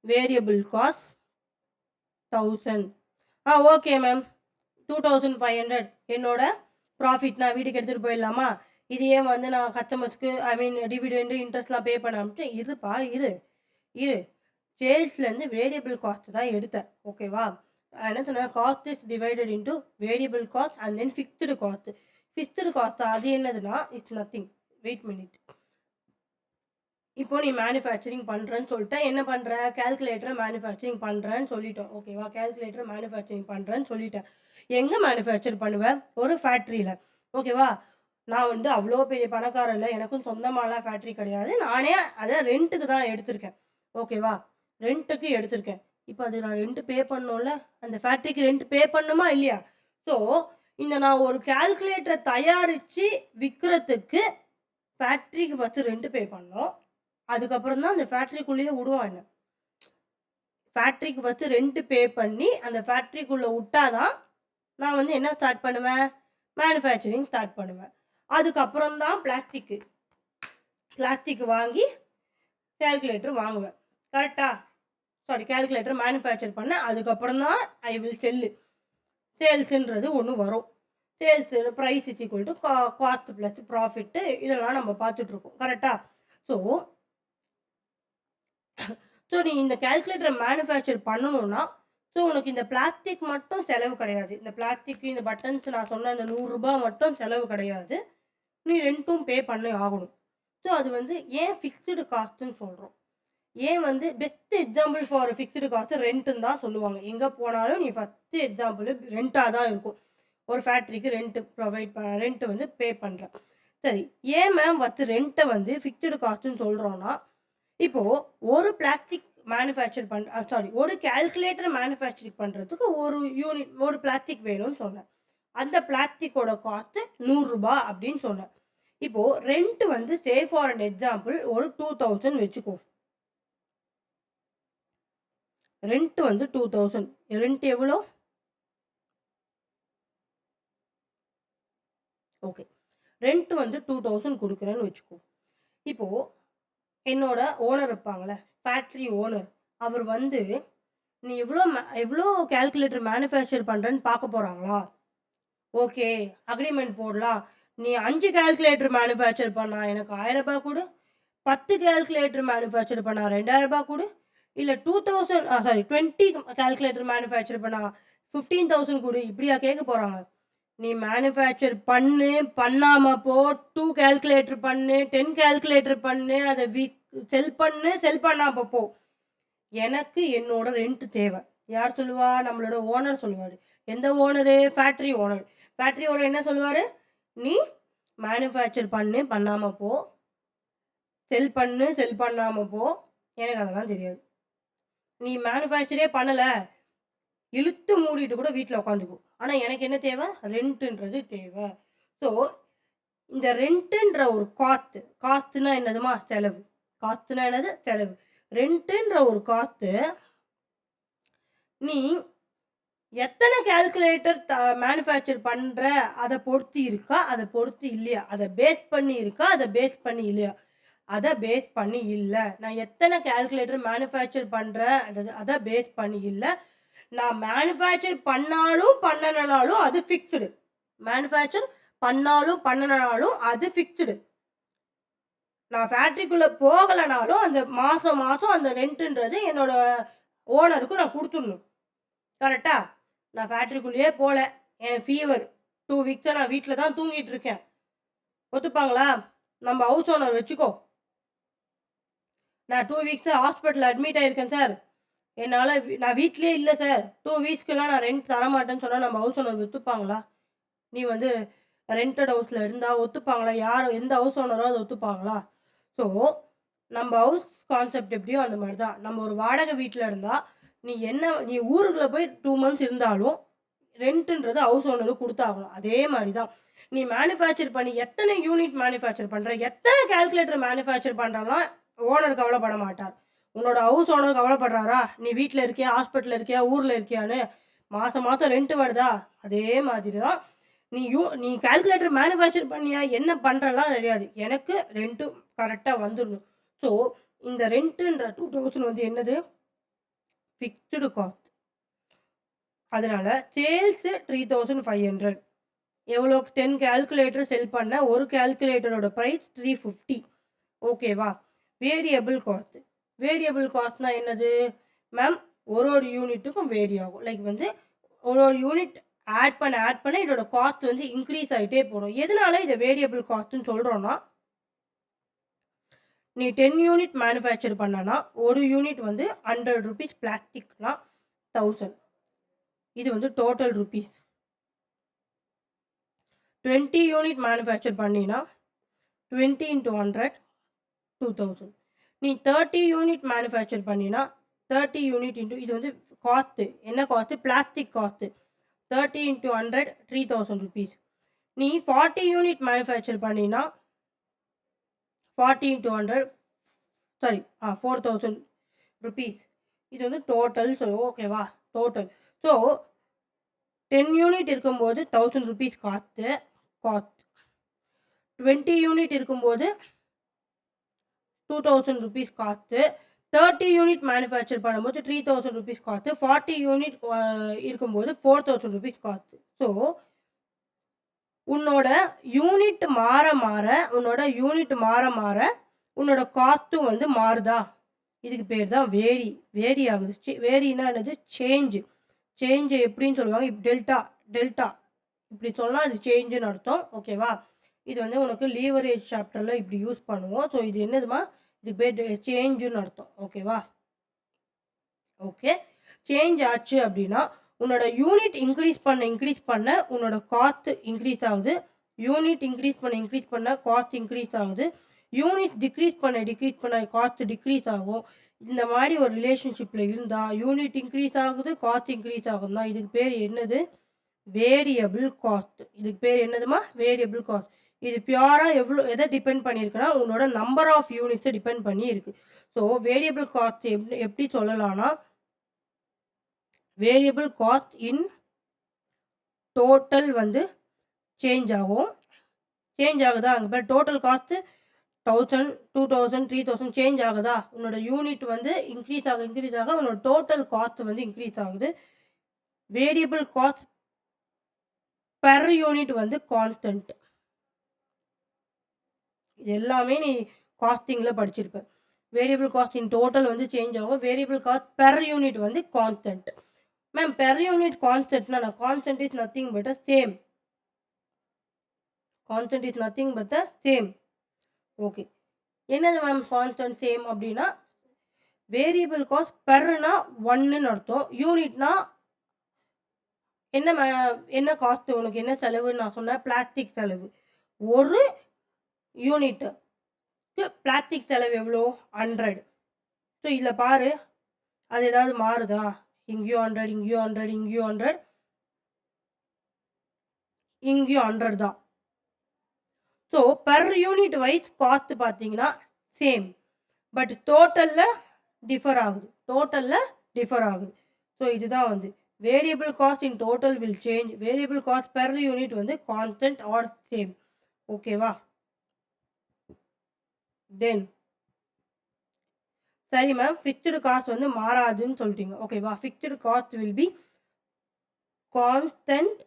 A: variable cost 1000. Okay ma'am. 2500 என்னோட ப்ராஃபிட் நான் வீட்டுக்கு எடுத்துகிட்டு போயிடலாமா? இதையே வந்து நான் கஸ்டமர்ஸ்க்கு ஐ மீன் டிவிடெண்டு, இன்ட்ரெஸ்ட்லாம் பே பண்ண ஆரம்பிச்சு, இருப்பா இரு. சேல்ஸ்லேருந்து வேரியபிள் காஸ்ட் தான் எடுத்தேன். ஓகேவா? நான் என்ன சொன்னேன்? Cost is divided into variable cost and then fixed cost. Fixed cost அது என்னதுன்னா, இட்ஸ் நத்திங். Wait minute. இப்போ நீ மேனுஃபேக்சரிங் பண்ணுறேன்னு சொல்லிட்ட. என்ன பண்ணுற? கால்குலேட்டரை மேனுஃபேக்சரிங் பண்ணுறேன்னு சொல்லிட்டோம். ஓகேவா? கால்குலேட்டரை மேனுஃபேக்சரிங் பண்ணுறேன்னு சொல்லிட்டேன். எங்கே மேனுஃபேக்சர் பண்ணுவேன்? ஒரு ஃபேக்ட்ரியில். ஓகேவா? நான் வந்து அவ்வளோ பெரிய பணக்காரன் இல்லை. எனக்கும் சொந்தமாலாம் ஃபேக்ட்ரி கிடையாது. நானே அதை ரெண்ட்டுக்கு தான் எடுத்திருக்கேன். ஓகேவா? ரெண்ட்டுக்கு எடுத்திருக்கேன். இப்போ அது நான் ரெண்ட் பே பண்ணணும்ல, அந்த ஃபேக்ட்ரிக்கு ரெண்ட் பே பண்ணணுமா இல்லையா? ஸோ இந்த நான் ஒரு கால்குலேட்டரை தயாரித்து விற்கிறதுக்கு ஃபேக்ட்ரிக்கு ஃபஸ்ட்டு ரெண்ட் பே பண்ணணும். அதுக்கப்புறம் தான் அந்த ஃபேக்ட்ரிக்குள்ளேயே விடுவான் என்ன. ஃபேக்ட்ரிக்கு ஃபஸ்ட்டு ரெண்ட் பே பண்ணி அந்த ஃபேக்ட்ரிக்குள்ளே விட்டா தான் நான் வந்து என்ன ஸ்டார்ட் பண்ணுவேன்? மேனுஃபேக்சரிங் ஸ்டார்ட் பண்ணுவேன். அதுக்கப்புறம் தான் பிளாஸ்டிக் வாங்கி கால்குலேட்டர் வாங்குவேன். கரெக்டா? கால்குலேட்டர் மேனுஃபேக்சர் பண்ண அதுக்கப்புறம் தான் ஐ வில் செல்லு. சேல்ஸுன்றது ஒன்று வரும். Sales price is equal to cost plus profit இதெல்லாம் நம்ம பார்த்துட்ருக்கோம். கரெக்டா? ஸோ நீ இந்த கால்குலேட்டரை மேனுஃபேக்சர் பண்ணணும்னா, ஸோ உனக்கு இந்த பிளாஸ்டிக் மட்டும் செலவு கிடையாது. இந்த பிளாஸ்டிக், இந்த பட்டன்ஸ் நான் சொன்ன இந்த 100 ரூபா மட்டும் செலவு கிடையாது. நீ ரெண்ட்டும் பே பண்ணி ஆகணும். ஸோ அது வந்து ஏன் ஃபிக்ஸ்டு காஸ்ட்டுன்னு சொல்கிறோம். ஏன் வந்து best example for fixed cost ரெண்ட்டுன்னு தான் சொல்லுவாங்க. எங்கே போனாலும் நீ ஃபஸ்ட்டு எக்ஸாம்பிள் ரெண்ட்டாக தான் இருக்கும். ஒரு ஃபேக்ட்ரிக்கு ரெண்ட் வந்து பே பண்ணுற. சரி, ஏன் மேம் ஃபஸ்ட்டு ரெண்ட்டை வந்து ஃபிக்ஸ்டு காஸ்ட்டுன்னு சொல்கிறோன்னா, இப்போது ஒரு பிளாஸ்டிக் ஒரு கால்குலேட்டர் மேனுஃபேக்சரிங் பண்ணுறதுக்கு ஒரு பிளாஸ்டிக் வேணும்னு சொன்னேன். அந்த பிளாஸ்டிக்கோட காஸ்ட்டு 100 ரூபா அப்படின்னு சொன்னேன். இப்போது ரெண்ட் வந்து சே ஃபார் அன் எக்ஸாம்பிள் ஒரு 2000 வச்சுக்கோ. ரெண்ட் வந்து 2000. ரெண்ட் எவ்வளோ? ஓகே, ரெண்ட் வந்து 2000 கொடுக்குறேன்னு வச்சுக்கோ. இப்போது என்னோட ஓனர் இருப்பாங்களே, ஃபேக்ட்ரி ஓனர், அவர் வந்து நீ எவ்வளோ கால்குலேட்டர் மேனுஃபேக்சர் பண்ணுறேன்னு பார்க்க போகிறாங்களா? ஓகே, அக்ரிமெண்ட் போடலாம். நீ 5 கால்குலேட்டர் மேனுஃபேக்சர் பண்ணா எனக்கு 1000 ரூபாய் கொடு. 10 கால்குலேட்டர் மேனுஃபேக்சர் பண்ணா 2000 ரூபாய் கொடு. இல்லை 20 கால்குலேட்டர் மேனுஃபேக்சர் பண்ணா 15,000 கொடு. இப்படியா கேட்க போகிறாங்க? நீ மேனுஃபேக்சர் பண்ணு, பண்ணாமல் போ. 2 கால்குலேட்டர் பண்ணு, 10 கால்குலேட்டர் பண்ணு, அதை செல் பண்ணாமல் போ. எனக்கு என்னோட ரெண்ட் தேவை. யார் சொல்லுவா? நம்மளோட ஓனர் சொல்லுவார். எந்த owner? Factory owner. Factory owner என்ன சொல்லுவார்? நீ மேனுஃபேக்சர் பண்ணு, பண்ணாமல் போ. செல் பண்ணாமல் போ. எனக்கு அதெல்லாம் தெரியாது. நீ மேனுஃபேக்சரே பண்ணலை, இழுத்து மூடிட்டு கூட வீட்டில் உட்காந்துக்கும். ஆனால் எனக்கு என்ன தேவை? ரெண்ட்டுன்றது தேவை. ஸோ இந்த ரெண்ட்டுன்ற ஒரு காஸ்ட்னா என்னதுமா? செலவு. காஸ்ட்னா என்னது? செலவு. ரெண்ட்டுன்ற ஒரு காஸ்ட்டு நீ எத்தனை கால்குலேட்டர் மேனுஃபேக்சர் பண்ணுற அதை பொறுத்து இருக்கா, அதை பொறுத்து இல்லையா? அதை பேஸ் பண்ணி இருக்கா, அதை பேஸ் பண்ணி இல்லையா? அதை பேஸ் பண்ணி இல்லை. நான் எத்தனை கால்குலேட்டர் மேனுஃபேக்சர் பண்ணுறேன் அதை பேஸ் பண்ணி இல்லை. நான் மேனுஃபேக்சர் பண்ணாலும் பண்ணனாலும் அது ஃபிக்ஸ்டு. மேனுஃபேக்சர் பண்ணாலும் பண்ணனாலும் அது ஃபிக்ஸ்டு. நான் ஃபேக்ட்ரிக்குள்ளே போகலைனாலும் அந்த மாதம் அந்த ரெண்ட்டுன்றது என்னோட ஓனருக்கு நான் கொடுத்துடணும். கரெக்டா? நான் ஃபேக்ட்ரிக்குள்ளேயே போகல, எனக்கு ஃபீவர் 2 வீக்ஸாக நான் வீட்டில் தான் தூங்கிட்டு இருக்கேன். ஒத்துப்பாங்களா? நம்ம ஹவுஸ் ஓனர் வச்சுக்கோ. நான் 2 வீக்ஸாக ஹாஸ்பிட்டலில் அட்மிட் ஆகிருக்கேன் சார். நான் வீட்லேயே இல்லை சார். 2 வீக்ஸ்க்கெல்லாம் நான் ரெண்ட் தரமாட்டேன்னு சொன்னால் நம்ம ஹவுஸ் ஓனர் ஒத்துப்பாங்களா? நீ வந்து ரெண்டட் ஹவுஸில் இருந்தால் ஒத்துப்பாங்களா? எந்த ஹவுஸ் ஓனரோ அதை ஒத்துப்பாங்களா? ஸோ நம்ம ஹவுஸ் கான்செப்ட் எப்படியோ அந்த மாதிரி தான். நம்ம ஒரு வாடகை வீட்டில் இருந்தால் நீ ஊருக்குள்ளே போய் 2 மந்த்ஸ் இருந்தாலும் ரெண்ட்டுன்றது ஹவுஸ் ஓனருக்கு கொடுத்தாகணும். அதே மாதிரி தான் நீ மேனுஃபேக்சர் பண்ணி எத்தனை யூனிட் மேனுஃபேக்சர் பண்ணுற, எத்தனை கால்குலேட்டர் மேனுஃபேக்சர் பண்ணுறலாம் ஓனர் கவலைப்பட மாட்டார். உன்னோட ஹவுஸ் ஓனர் கவலைப்படுறாரா? நீ வீட்ல இருக்கியா? ஹாஸ்பிட்டல்ல இருக்கியா? ஊர்ல இருக்கியான்னு? மாசம் மாசம் ரெண்ட் வருதா? அதே மாதிரி தான் நீ கால்குலேட்டர் மேனுஃபேக்சர் பண்ணியா? என்ன பண்றலாம் தெரியாது. எனக்கு ரென்ட் கரெக்ட்டா வந்துரணும். ஸோ இந்த ரென்ட்ன்ற 2000 வந்து என்னது? Fixed cost. அதனால சேல்ஸ் 3500 எவ்வளோ 10 கால்குலேட்டர் செல் பண்ண ஒரு கால்குலேட்டரோட பிரைஸ் 350 ஓகேவா? Variable cost. வேரியபிள் காஸ்ட்னா என்னது? மேம் ஒரு யூனிட்டுக்கும் வேரி ஆகும். லைக் வந்து ஒரு யூனிட் ஆட் பண்ண இதோட காஸ்ட் வந்து இன்க்ரீஸ் ஆயிட்டே போகும். எதனால இத வேரியபிள் காஸ்ட்ன்னு சொல்றோம்னா, நீ 10 யூனிட் மேனுஃபேக்சர் பண்ணனா, ஒரு யூனிட் வந்து ₹100 பிளாஸ்டிக்னா 1000 இது வந்து டோட்டல் ரூபீஸ். 20 யூனிட் மேனுஃபேக்சர் பண்ணினா 20 × 100 2000 நீ 30 யூனிட் மேனுஃபேக்சர் பண்ணினா 30 யூனிட் இன்டு இது வந்து காஸ்ட். என்ன காஸ்ட்? Plastic cost. 30 × 100 ₹3000. நீ 40 யூனிட் மேனுஃபேக்சர் பண்ணினா 40 × 100 சாரி 4000 ரூபீஸ். இது வந்து டோட்டல். ஸோ ஓகேவா? டோட்டல். ஸோ 10 யூனிட் இருக்கும்போது ₹1000 காஸ்ட். 20 யூனிட் இருக்கும்போது ₹2000 காஸ்ட். 30 யூனிட் மேனுஃபேக்சர் பண்ணும்போது ₹3000 காஸ்ட். 40 யூனிட் இருக்கும்போது ₹4000 காஸ்ட். ஸோ உன்னோட யூனிட் மாற உன்னோட காஸ்ட்டும் வந்து மாறுதா? இதுக்கு பேர் தான் வேரி. வேரி ஆகுது. வேரினா என்னது? சேஞ்ச். சேஞ்ச் எப்படின்னு சொல்லுவாங்க? டெல்டா இப்படி சொன்னா அது சேஞ்சுன்னு அர்த்தம். ஓகேவா? இது வந்து உனக்கு லீவரேஜ் சாப்டர்ல இப்படி யூஸ் பண்ணுவோம். ஸோ இது என்னதுமா? இதுக்கு பேர் சேஞ்சுன்னு அர்த்தம். ஓகேவா? ஓகே. சேஞ்ச் ஆச்சு அப்படின்னா உன்னோட யூனிட் இன்க்ரீஸ் பண்ண உன்னோட காஸ்ட் இன்க்ரீஸ் ஆகுது. யூனிட் இன்க்ரீஸ் பண்ண காஸ்ட் இன்க்ரீஸ் ஆகுது. யூனிட் டிக்ரீஸ் பண்ண காஸ்ட் டிக்ரீஸ் ஆகும். இந்த மாதிரி ஒரு ரிலேஷன்ஷிப்ல இருந்தா யூனிட் இன்க்ரீஸ் ஆகுது, காஸ்ட் இன்க்ரீஸ் ஆகுதுன்னா இதுக்கு பேர் என்னது? Variable cost. இதுக்கு பேர் என்னதுமா? Variable cost. இது பியூரா எதை டிபெண்ட் பண்ணியிருக்குன்னா உன்னோட நம்பர் ஆஃப் யூனிட்ஸை டிபெண்ட் பண்ணி இருக்கு. ஸோ வேரியபிள் காஸ்ட் எப்படி சொல்லலாம்னா வேரியபிள் காஸ்ட் இன் டோட்டல் வந்து சேஞ்ச் ஆகும். சேஞ்ச் ஆகுதா? அங்கே பேர் டோட்டல் காஸ்ட் 1000 2000 3000 சேஞ்ச் ஆகுதா? உன்னோட யூனிட் வந்து இன்க்ரீஸ் ஆக உன்னோட டோட்டல் காஸ்ட் வந்து இன்க்ரீஸ் ஆகுது. வேரியபிள் காஸ்ட் பெர் யூனிட் வந்து கான்ஸ்டன்ட். இது எல்லாமே நீ காஸ்டிங்ல படிச்சிருப்ப. வேரியபிள் காஸ்ட் இன் டோட்டல் வந்து சேஞ்ச் ஆகும். வேரியபிள் காஸ்ட் பெர் யூனிட் வந்து கான்ஸ்டன்ட். மேம் பெர் யூனிட் கான்ஸ்டன்ட்னா constant is nothing but same. Constant is nothing but same. Okay. என்னது மேம் கான்ஸ்டன்ட் சேம் அப்படின்னா வேரியபிள் காஸ்ட் பெர்னா 1ன்னு அர்த்தம். யூனிட்னா என்ன காஸ்ட்? உனக்கு என்ன செலவுன்னு நான் சொன்னேன்? பிளாஸ்டிக் செலவு. ஒரு யூனிட்டுக்கு பிளாஸ்டிக் செலவு எவ்வளோ? 100. ஸோ இதில் பாரு அது ஏதாவது மாறுதா? இங்கேயும் 100 இங்கேயும் 100 இங்கேயும் 100 இங்கேயும் 100 தான். So per unit wise cost பார்த்தீங்கன்னா சேம். பட் டோட்டலில் டிஃபர் ஆகுது. ஸோ இதுதான் வந்து variable cost in total will change. Variable cost per unit வந்து கான்ஸ்டன்ட் ஆர் சேம். ஓகேவா? தென் சரி மேம் ஃபிக்ஸ்டு காஸ்ட் வந்து மாறாதுன்னு சொல்லிட்டீங்க. ஓகேவா? Fixed cost will be constant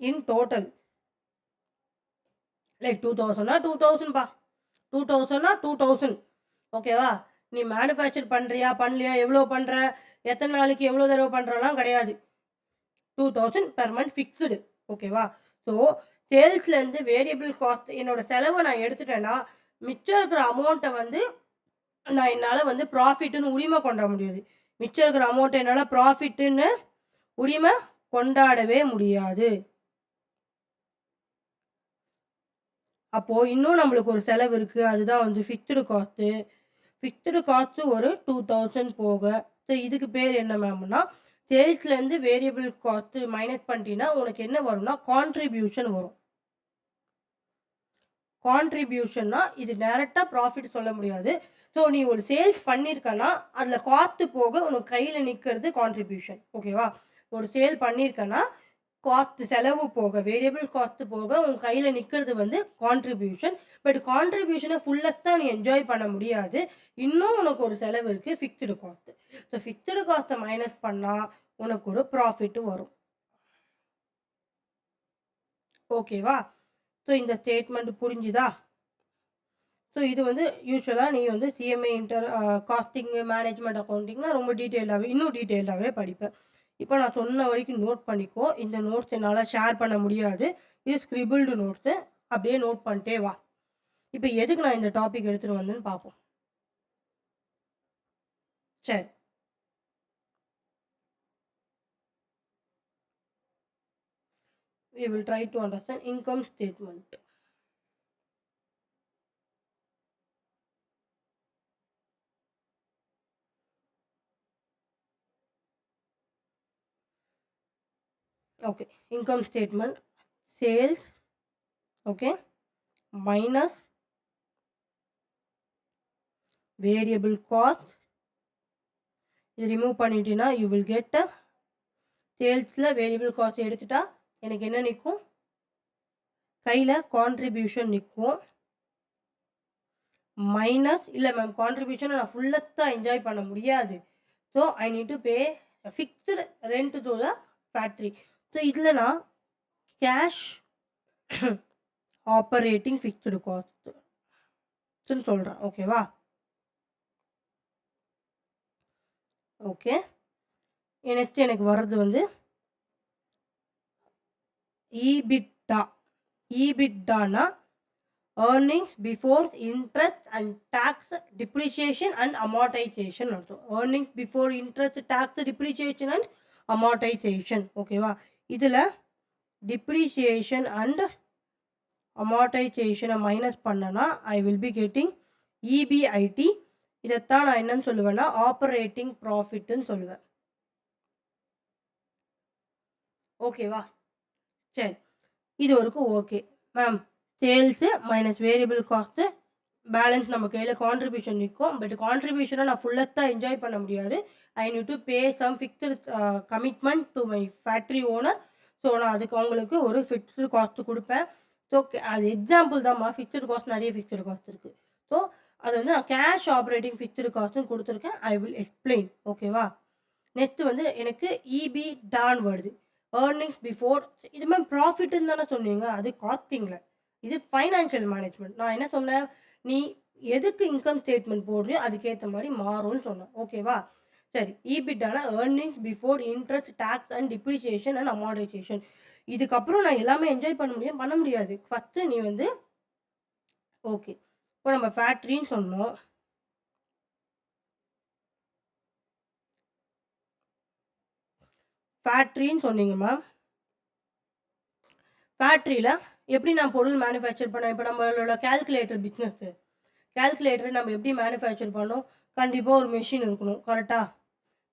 A: in total. Like 2000னா 2000பா. 2000னா 2000. ஓகேவா? நீ மேனுஃபேக்சர் பண்ணுறியா பண்ணலையா எவ்வளோ பண்ணுற எத்தனை நாளைக்கு எவ்வளோ தடவை பண்ணுறலாம் கிடையாது. 2000 பெர் மந்த் ஃபிக்ஸ்டு. ஓகேவா? ஸோ சேல்ஸ்லேருந்து வேரியபிள் காஸ்ட் என்னோட செலவை நான் எடுத்துட்டேன்னா மிச்சம் இருக்கிற அமௌண்ட்டை வந்து நான் என்னால் வந்து ப்ராஃபிட்டுன்னு உரிமை கொண்டாட முடியாது. மிச்சம் இருக்கிற அமௌண்ட்டை என்னால் ப்ராஃபிட்டுன்னு உரிமை கொண்டாடவே முடியாது. அப்போது இன்னும் நம்மளுக்கு ஒரு செலவு இருக்குது. அதுதான் வந்து ஃபிக்ஸ்டு காஸ்ட்டு. ஃபிக்ஸ்டு காஸ்ட்டு ஒரு 2000 போக. ஸோ இதுக்கு பேர் என்ன மேம்னா சேல்ஸ்லேருந்து வேரியபிள் காஸ்ட்டு மைனஸ் பண்ணிட்டீங்கன்னா உனக்கு என்ன வரும்னா கான்ட்ரிபியூஷன் வரும். கான்ட்ரிபியூஷன்னா இது டைரெக்டாக ப்ராஃபிட் சொல்ல முடியாது. ஸோ நீ ஒரு சேல்ஸ் பண்ணியிருக்கன்னா அதில் காஸ்ட்டு போக உனக்கு கையில் நிற்கிறது கான்ட்ரிபியூஷன். ஓகேவா? ஒரு சேல் பண்ணியிருக்கன்னா காஸ்ட் செலவு போக வேரியபிள் காஸ்ட் போக உன் கையில் நிற்கிறது வந்து கான்ட்ரிபியூஷன். பட் கான்ட்ரிபியூஷனை ஃபுல்லஸ்ட்டாக நீ என்ஜாய் பண்ண முடியாது. இன்னும் உனக்கு ஒரு செலவு இருக்குது, ஃபிக்ஸ்டு காஸ்ட். ஸோ ஃபிக்ஸ்டு காஸ்ட்டை மைனஸ் பண்ணால் உனக்கு ஒரு ப்ராஃபிட் வரும். ஓகேவா? ஸோ இந்த ஸ்டேட்மெண்ட் புரிஞ்சுதா? ஸோ இது வந்து யூஸ்வலாக நீ வந்து சிஎம்ஏ காஸ்டிங் மேனேஜ்மெண்ட் அக்கௌண்டிங்னா ரொம்ப டீட்டெயிலாகவே இன்னும் டீட்டெயிலாகவே படிப்பேன். இப்போ நான் சொன்ன வரைக்கும் நோட் பண்ணிக்கோ. இந்த நோட்ஸ் என்னால் ஷேர் பண்ண முடியாது. இது ஸ்கிரிபிள்டு நோட்ஸு. அப்படியே நோட் பண்ணிட்டே வா. இப்போ எதுக்கு நான் இந்த டாபிக் எடுத்துகிட்டு வந்தேன்னு பார்ப்போம். சரி. We will try to understand income statement. Okay, income statement, sales, okay, minus variable cost. இது ரிமூவ் பண்ணிட்டீங்கன்னா you will get சேல்ஸில் வேரியபிள் காஸ்ட் எடுத்துட்டா எனக்கு என்ன நிற்கும்? கையில் கான்ட்ரிபியூஷன் நிற்கும். மைனஸ் இல்லை மேம் கான்ட்ரிபியூஷனை நான் ஃபுல்லத்தான் என்ஜாய் பண்ண முடியாது. So I need to pay fixed rent to the factory. So இதில் நான் கேஷ் ஆப்பரேட்டிங் ஃபிக்ஸ்டு காஸ்ட்னு சொல்கிறேன். ஓகேவா? ஓகே. நெக்ஸ்ட் எனக்கு வர்றது வந்து ஈபிட்டா. ஈபிட்டானா earnings before interest and tax, depreciation and amortization also. Earnings before interest, tax, depreciation and amortization. ஓகேவா? இதில் depreciation and amortization minus பண்ணனா I will be getting EBIT. இதைத்தான் நான் என்னன்னு சொல்லுவேன்னா ஆப்பரேட்டிங் ப்ராஃபிட்னு சொல்லுவேன். ஓகேவா? சரி, இது வரைக்கும் okay. Ma'am sales minus variable cost balance நம்ம கையில் கான்ட்ரிபியூஷன் நிற்கும். பட் கான்ட்ரிபியூஷனை நான் ஃபுல்லத்தான் என்ஜாய் பண்ண முடியாது. I need to pay some fixed commitment to my factory owner. So நான் அதுக்கு அவங்களுக்கு ஒரு ஃபிக்ஸ்டு காஸ்ட்டு கொடுப்பேன். ஸோ அது எக்ஸாம்பிள் தான்மா. ஃபிக்ஸ்டு காஸ்ட் நிறைய ஃபிக்ஸ்டு காஸ்ட் இருக்குது. ஸோ அது வந்து நான் கேஷ் ஆப்ரேட்டிங் ஃபிக்ஸ்டு காஸ்ட்டுன்னு கொடுத்துருக்கேன். I will explain. ஓகேவா? நெக்ஸ்ட்டு வந்து எனக்கு இபி டான் வருது. Earnings before. இது மேம் ப்ராஃபிட்டுன்னு தானே சொன்னீங்க. அது காஸ்டிங்கில். இது ஃபைனான்ஷியல் மேனேஜ்மெண்ட். நான் என்ன சொன்னேன்? நீ எதுக்கு இன்கம் ஸ்டேட்மெண்ட் போடுறியோ அதுக்கேற்ற மாதிரி மாறும்னு சொன்னேன். ஓகேவா? சரி, இபிட்டான earnings before interest, taxes and depreciation and amortization. இதுக்கப்புறம் நான் எல்லாமே என்ஜாய் பண்ண முடியாது. ஃபஸ்ட்டு நீ வந்து ஓகே, இப்போ நம்ம ஃபேக்ட்ரின்னு சொன்னோம். ஃபேக்ட்ரின்னு சொன்னீங்க மேம். ஃபேக்ட்ரியில் எப்படி நான் பொருள் மேனுஃபேக்சர் பண்ணேன்? இப்போ நம்மளோட கால்குலேட்டர் பிஸ்னஸ்ஸு, கால்குலேட்டர் நம்ம எப்படி மேனுஃபேக்சர் பண்ணோம்? கண்டிப்பாக ஒரு மெஷின் இருக்கணும். கரெக்டாக?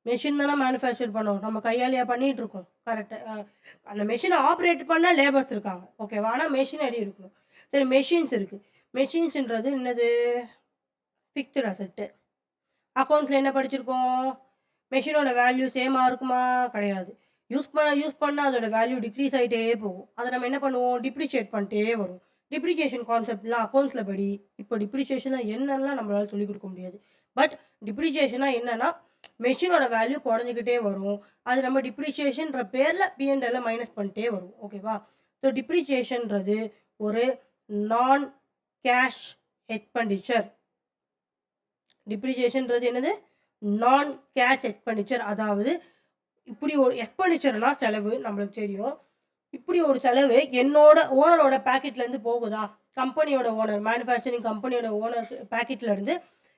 A: மெஷின் தானே மேனுஃபேக்சர் பண்ணோம். நம்ம கையாலேயே பண்ணிகிட்டு இருக்கோம். கரெக்டாக? அந்த மெஷினை ஆப்ரேட் பண்ண லேபர்ஸ் இருக்காங்க. ஓகேவா? ஆனால் மெஷினரி இருக்கணும். சரி, மெஷின்ஸ் இருக்குது. மெஷின்ஸுன்றது என்னது? Fixed asset. அக்கௌண்ட்ஸில் என்ன படிச்சிருக்கோம்? மெஷினோட வேல்யூ சேமாக இருக்குமா? கிடையாது. யூஸ் பண்ண அதோட வேல்யூ டிக்ரீஸ் ஆகிட்டே போகும். அதை நம்ம என்ன பண்ணுவோம்? டிப்ரிஷியேட் பண்ணிட்டே வரும். டிப்ரிசியேஷன் கான்செப்ட்லாம் அக்கௌண்ட்ஸில் படி. இப்போ டிப்ரிசியேஷனாக என்னெல்லாம் நம்மளால் சொல்லிக் கொடுக்க முடியாது. பட் டிப்ரிசியேஷனாக என்னென்னா மெஷினோட வேல்யூ குறைஞ்சிக்கிட்டே வரும். அது நம்ம டிப்ரிசியேஷன்ற பேரில் பிஎன்எல்ல மைனஸ் பண்ணிட்டே வரும். ஓகேவா? ஸோ டிப்ரிசியேஷன்றது ஒரு நான் கேஷ் எக்ஸ்பெண்டிச்சர். டிப்ரிசியேஷன்றது என்னது? நான் கேஷ் எக்ஸ்பெண்டிச்சர். அதாவது இப்படி ஒரு எக்ஸ்பெண்டிச்சர்னா செலவு நம்மளுக்கு தெரியும். இப்படி ஒரு செலவு என்னோட ஓனரோட பேக்கெட்லேருந்து போகுதா? கம்பெனியோட ஓனர், மேனுஃபேக்சரிங் கம்பெனியோட ஓனர் பேக்கெட்லேருந்து